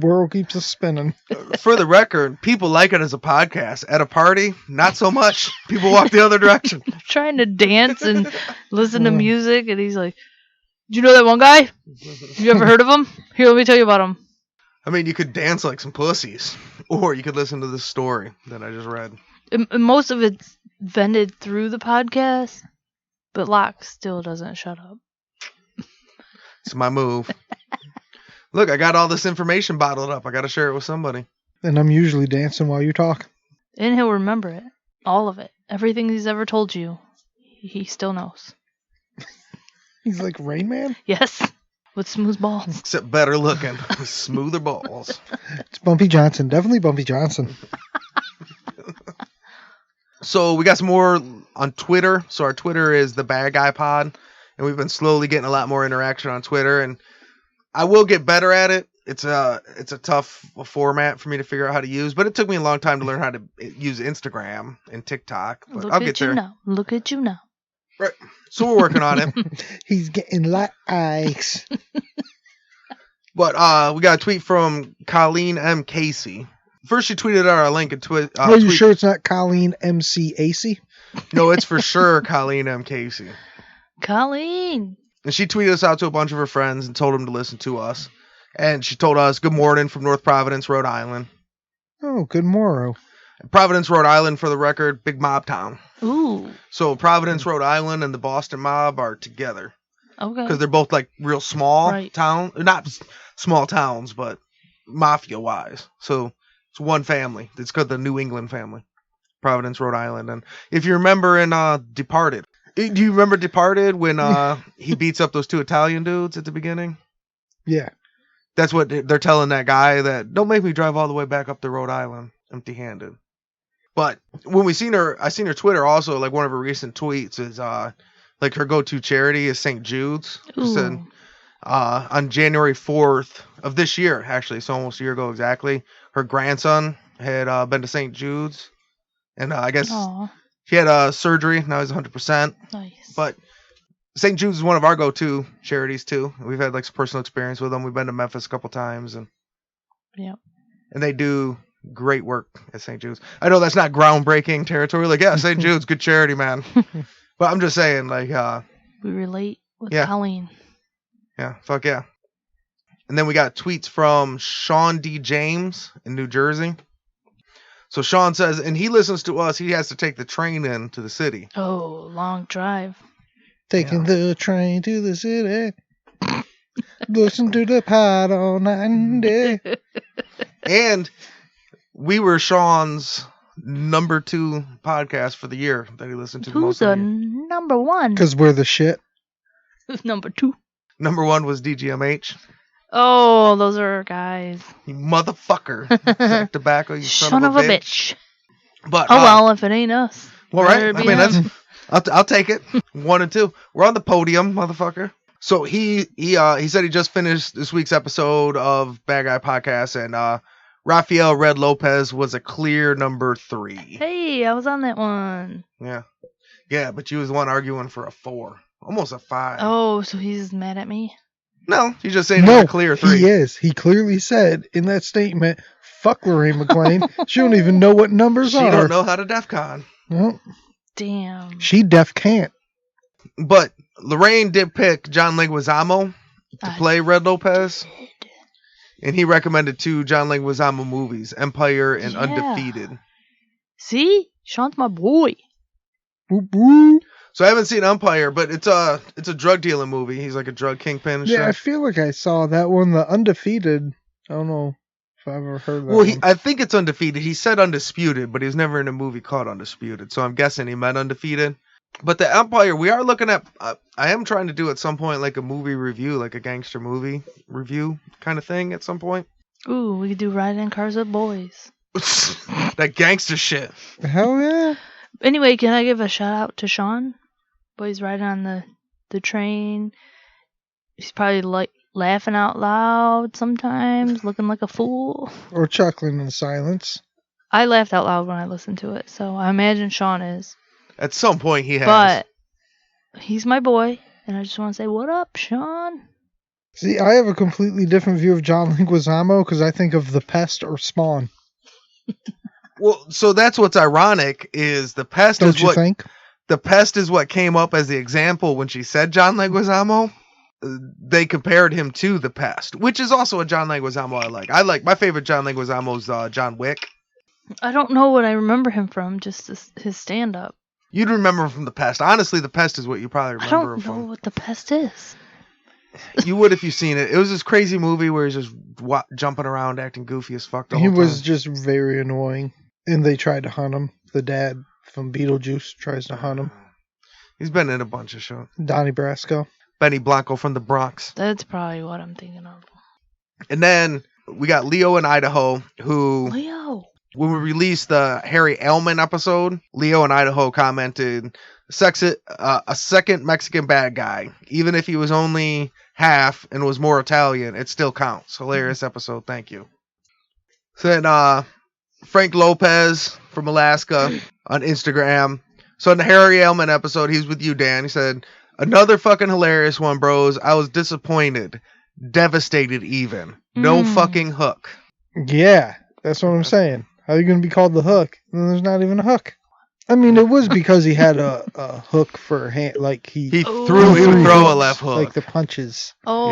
Speaker 2: World keeps us spinning.
Speaker 1: For the record, people like it as a podcast. At a party, not so much. People walk the other direction.
Speaker 3: Trying to dance and listen to music, and he's like, "Do you know that one guy? You ever heard of him? Here, let me tell you about him."
Speaker 1: I mean, you could dance like some pussies, or you could listen to this story that I just read.
Speaker 3: And most of it's vented through the podcast, but Locke still doesn't shut up.
Speaker 1: It's my move. Look, I got all this information bottled up. I got to share it with somebody.
Speaker 2: And I'm usually dancing while you talk.
Speaker 3: And he'll remember it. All of it. Everything he's ever told you, he still knows.
Speaker 2: He's like Rain Man?
Speaker 3: Yes. With smooth balls.
Speaker 1: Except better looking. Smoother balls.
Speaker 2: It's Bumpy Johnson. Definitely Bumpy Johnson.
Speaker 1: So we got some more on Twitter. So our Twitter is the Bad Guy Pod. And we've been slowly getting a lot more interaction on Twitter. And I will get better at it. It's a tough format for me to figure out how to use, but it took me a long time to learn how to use Instagram and TikTok. But I'll get there.
Speaker 3: Look at you now.
Speaker 1: Right. So we're working on it.
Speaker 2: He's getting likes.
Speaker 1: But we got a tweet from Colleen M. Casey. First, she tweeted out our link and
Speaker 2: Are you sure it's not Colleen MC AC?
Speaker 1: No, it's for sure Colleen M. Casey.
Speaker 3: Colleen.
Speaker 1: And she tweeted us out to a bunch of her friends and told them to listen to us. And she told us, good morning from North Providence, Rhode Island.
Speaker 2: Oh, good morrow.
Speaker 1: Providence, Rhode Island, for the record, big mob town.
Speaker 3: Ooh.
Speaker 1: So Providence, Rhode Island and the Boston mob are together.
Speaker 3: Okay.
Speaker 1: Because they're both like real small
Speaker 3: Right.
Speaker 1: town. Not small towns, but mafia-wise. So it's one family. It's called the New England family. Providence, Rhode Island. And if you remember in Departed. Do you remember Departed when he beats up those two Italian dudes at the beginning?
Speaker 2: Yeah.
Speaker 1: That's what they're telling that guy, that don't make me drive all the way back up to Rhode Island empty-handed. But when I seen her Twitter also, like one of her recent tweets is like her go-to charity is St. Jude's. She said on January 4th of this year, actually, so almost a year ago exactly, her grandson had been to St. Jude's, and I guess he had surgery. Now he's 100%.
Speaker 3: Nice.
Speaker 1: But St. Jude's is one of our go-to charities too. We've had like some personal experience with them. We've been to Memphis a couple times, and they do great work at St. Jude's. I know that's not groundbreaking territory. Like, yeah, St. Jude's, good charity, man. But I'm just saying, like,
Speaker 3: we relate with
Speaker 1: yeah.
Speaker 3: Colleen.
Speaker 1: Yeah, fuck yeah. And then we got tweets from Sean D. James in New Jersey. So Sean says, and he listens to us, he has to take the train in to the city.
Speaker 3: Oh, long drive.
Speaker 2: Taking the train to the city. Listen to the pod all night and day.
Speaker 1: And we were Sean's number 2 podcast for the year that he listened to the most.
Speaker 3: Who's the number 1?
Speaker 2: Because we're the shit.
Speaker 3: Number 2.
Speaker 1: Number 1 was DGMH.
Speaker 3: Oh, those are our guys.
Speaker 1: You motherfucker. Sack tobacco, you son of a bitch. But,
Speaker 3: well, if it ain't us.
Speaker 1: Well, right. I mean, that's... I'll take it. 1 and 2. We're on the podium, motherfucker. So he said he just finished this week's episode of Bad Guy Podcast, and Rafael Red Lopez was a clear number 3.
Speaker 3: Hey, I was on that one.
Speaker 1: Yeah, but you was the one arguing for a 4, almost a 5.
Speaker 3: Oh, so he's mad at me?
Speaker 1: No, he's just saying it's a clear 3.
Speaker 2: He is. He clearly said in that statement, "Fuck Lorraine Mclain. She don't even know what numbers are.
Speaker 1: She don't know how to DEFCON."
Speaker 2: Nope.
Speaker 3: Damn.
Speaker 2: She def can't.
Speaker 1: But Lorraine did pick John Leguizamo to play Red Lopez. And he recommended 2 John Leguizamo movies, Empire and Undefeated.
Speaker 3: See? Sean's my boy.
Speaker 2: Boop, boop.
Speaker 1: So I haven't seen Empire, but it's a drug dealing movie. He's like a drug kingpin and
Speaker 2: Yeah, I
Speaker 1: shit.
Speaker 2: feel like I saw that one, the Undefeated. I don't know if I've ever heard of that.
Speaker 1: Well, I think it's Undefeated. He said Undisputed, but he was never in a movie called Undisputed. So I'm guessing he meant Undefeated. But the Empire, we are looking at, I am trying to do at some point like a movie review, like a gangster movie review kind of thing at some point.
Speaker 3: Ooh, we could do riding in cars with boys.
Speaker 1: That gangster shit.
Speaker 2: Hell yeah.
Speaker 3: Anyway, can I give a shout out to Sean? Boy's riding on the train. He's probably like laughing out loud sometimes, looking like a fool.
Speaker 2: Or chuckling in silence.
Speaker 3: I laughed out loud when I listened to it, so I imagine Sean is.
Speaker 1: At some point he has.
Speaker 3: But he's my boy, and I just want to say, what up, Sean?
Speaker 2: See, I have a completely different view of John Leguizamo because I think of The Pest or Spawn.
Speaker 1: Well, so that's what's ironic is The Pest
Speaker 2: Don't
Speaker 1: is
Speaker 2: you
Speaker 1: what
Speaker 2: think?
Speaker 1: The Pest is what came up as the example when she said John Leguizamo. They compared him to The Pest, which is also a John Leguizamo I like. My favorite John Leguizamo's John Wick.
Speaker 3: I don't know what I remember him from, just his stand-up.
Speaker 1: You'd remember him from The Pest. Honestly, The Pest is what you probably remember him
Speaker 3: I don't know
Speaker 1: from.
Speaker 3: what The Pest is.
Speaker 1: You would if you've seen it. It was this crazy movie where he's just jumping around, acting goofy as fuck the whole
Speaker 2: He
Speaker 1: time.
Speaker 2: was just very annoying. And they tried to hunt him. The dad from Beetlejuice tries to hunt him.
Speaker 1: He's been in a bunch of shows.
Speaker 2: Donnie Brasco.
Speaker 1: Benny Blanco from the Bronx.
Speaker 3: That's probably what I'm thinking of.
Speaker 1: And then we got Leo in Idaho, who...
Speaker 3: Leo!
Speaker 1: When we released the Harry Elman episode, Leo in Idaho commented, a second Mexican bad guy. Even if he was only half and was more Italian, it still counts. Hilarious episode. Thank you. So then Frank Lopez from Alaska on Instagram So in the Harry Elman episode, he's with you, Dan. He said, another fucking hilarious one, bros. I was disappointed. Devastated even. No fucking hook.
Speaker 2: Yeah, that's what I'm saying. How are you going to be called the hook? And there's not even a hook. I mean, it was because he had a hook for hand, like he
Speaker 1: would throw a left hook.
Speaker 2: Like the punches.
Speaker 3: Oh.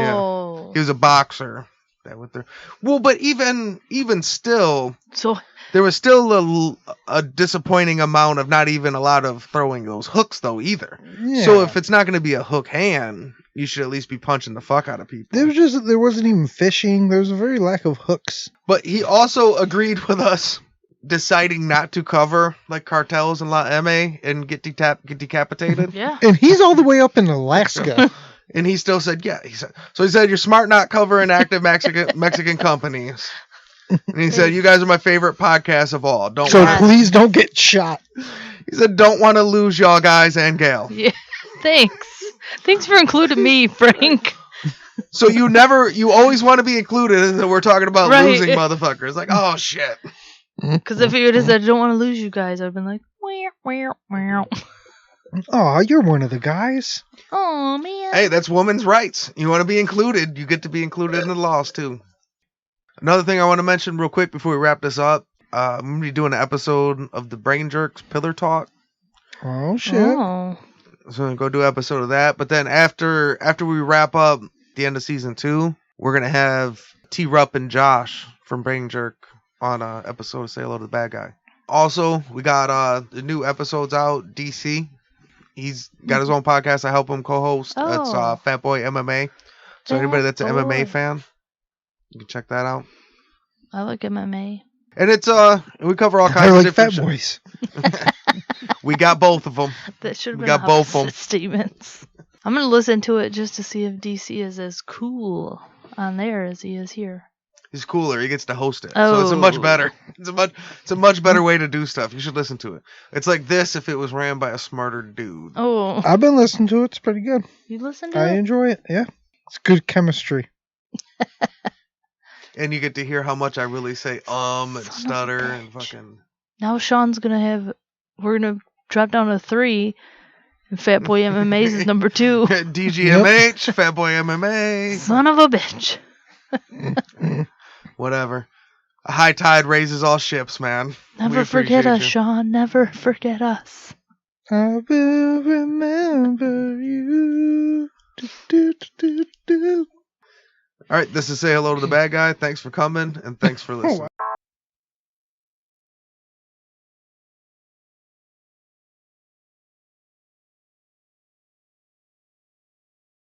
Speaker 1: Yeah. He was a boxer. Well, but even still,
Speaker 3: so
Speaker 1: there was still a disappointing amount of not even a lot of throwing those hooks, though, either.
Speaker 2: Yeah.
Speaker 1: So if it's not going to be a hook hand, you should at least be punching the fuck out of people.
Speaker 2: There wasn't even fishing. There was a very lack of hooks.
Speaker 1: But he also agreed with us deciding not to cover like cartels and La M.A. and get decapitated.
Speaker 3: Yeah.
Speaker 2: And he's all the way up in Alaska.
Speaker 1: And he still said, yeah. He said, you're smart not covering active Mexican companies. And he said, you guys are my favorite podcast of all.
Speaker 2: Please don't get shot.
Speaker 1: He said, don't want to lose y'all guys and Gail.
Speaker 3: Yeah. Thanks for including me, Frank.
Speaker 1: So you always want to be included, and then we're talking about losing motherfuckers. Like, oh shit.
Speaker 3: Because if you would have said, I don't want to lose you guys, I'd have been like, meow.
Speaker 2: Oh, you're one of the guys.
Speaker 3: Oh, man.
Speaker 1: Hey, that's women's rights. You want to be included, you get to be included in the laws, too. Another thing I want to mention real quick before we wrap this up, I'm going to be doing an episode of the Brain Jerks Pillar Talk.
Speaker 2: Oh, shit.
Speaker 3: Oh.
Speaker 1: So I'm going to go do an episode of that. But then after we wrap up the end of season 2, we're going to have T-Rupp and Josh from Brain Jerk on an episode of Say Hello to the Bad Guy. Also, we got the new episodes out. DC, he's got his own podcast. I help him co-host. It's Fat Boy MMA. So anybody that's an MMA fan, you can check that out.
Speaker 3: I like MMA.
Speaker 1: And it's we cover all kinds of different
Speaker 2: Fat Boys.
Speaker 1: We got both of them.
Speaker 3: That should have been
Speaker 1: got both of them.
Speaker 3: statements. I'm gonna listen to it just to see if DC is as cool on there as he is here.
Speaker 1: He's cooler. He gets to host it. So it's a much better. It's a much better way to do stuff. You should listen to it. It's like this if it was ran by a smarter dude.
Speaker 3: Oh.
Speaker 2: I've been listening to it. It's pretty good.
Speaker 3: You listen to
Speaker 2: I
Speaker 3: it?
Speaker 2: enjoy it. Yeah. It's good chemistry.
Speaker 1: And you get to hear how much I really say and stutter and fucking.
Speaker 3: Now Sean's we're gonna drop down to 3. And Fat Boy MMA's is number 2.
Speaker 1: DGMH, Fat Boy MMA.
Speaker 3: Son of a bitch.
Speaker 1: Whatever. A high tide raises all ships, man.
Speaker 3: Never forget us, Sean. Never forget us.
Speaker 2: I will remember you.
Speaker 1: All right, this is Say Hello to the Bad Guy. Thanks for coming, and thanks for listening.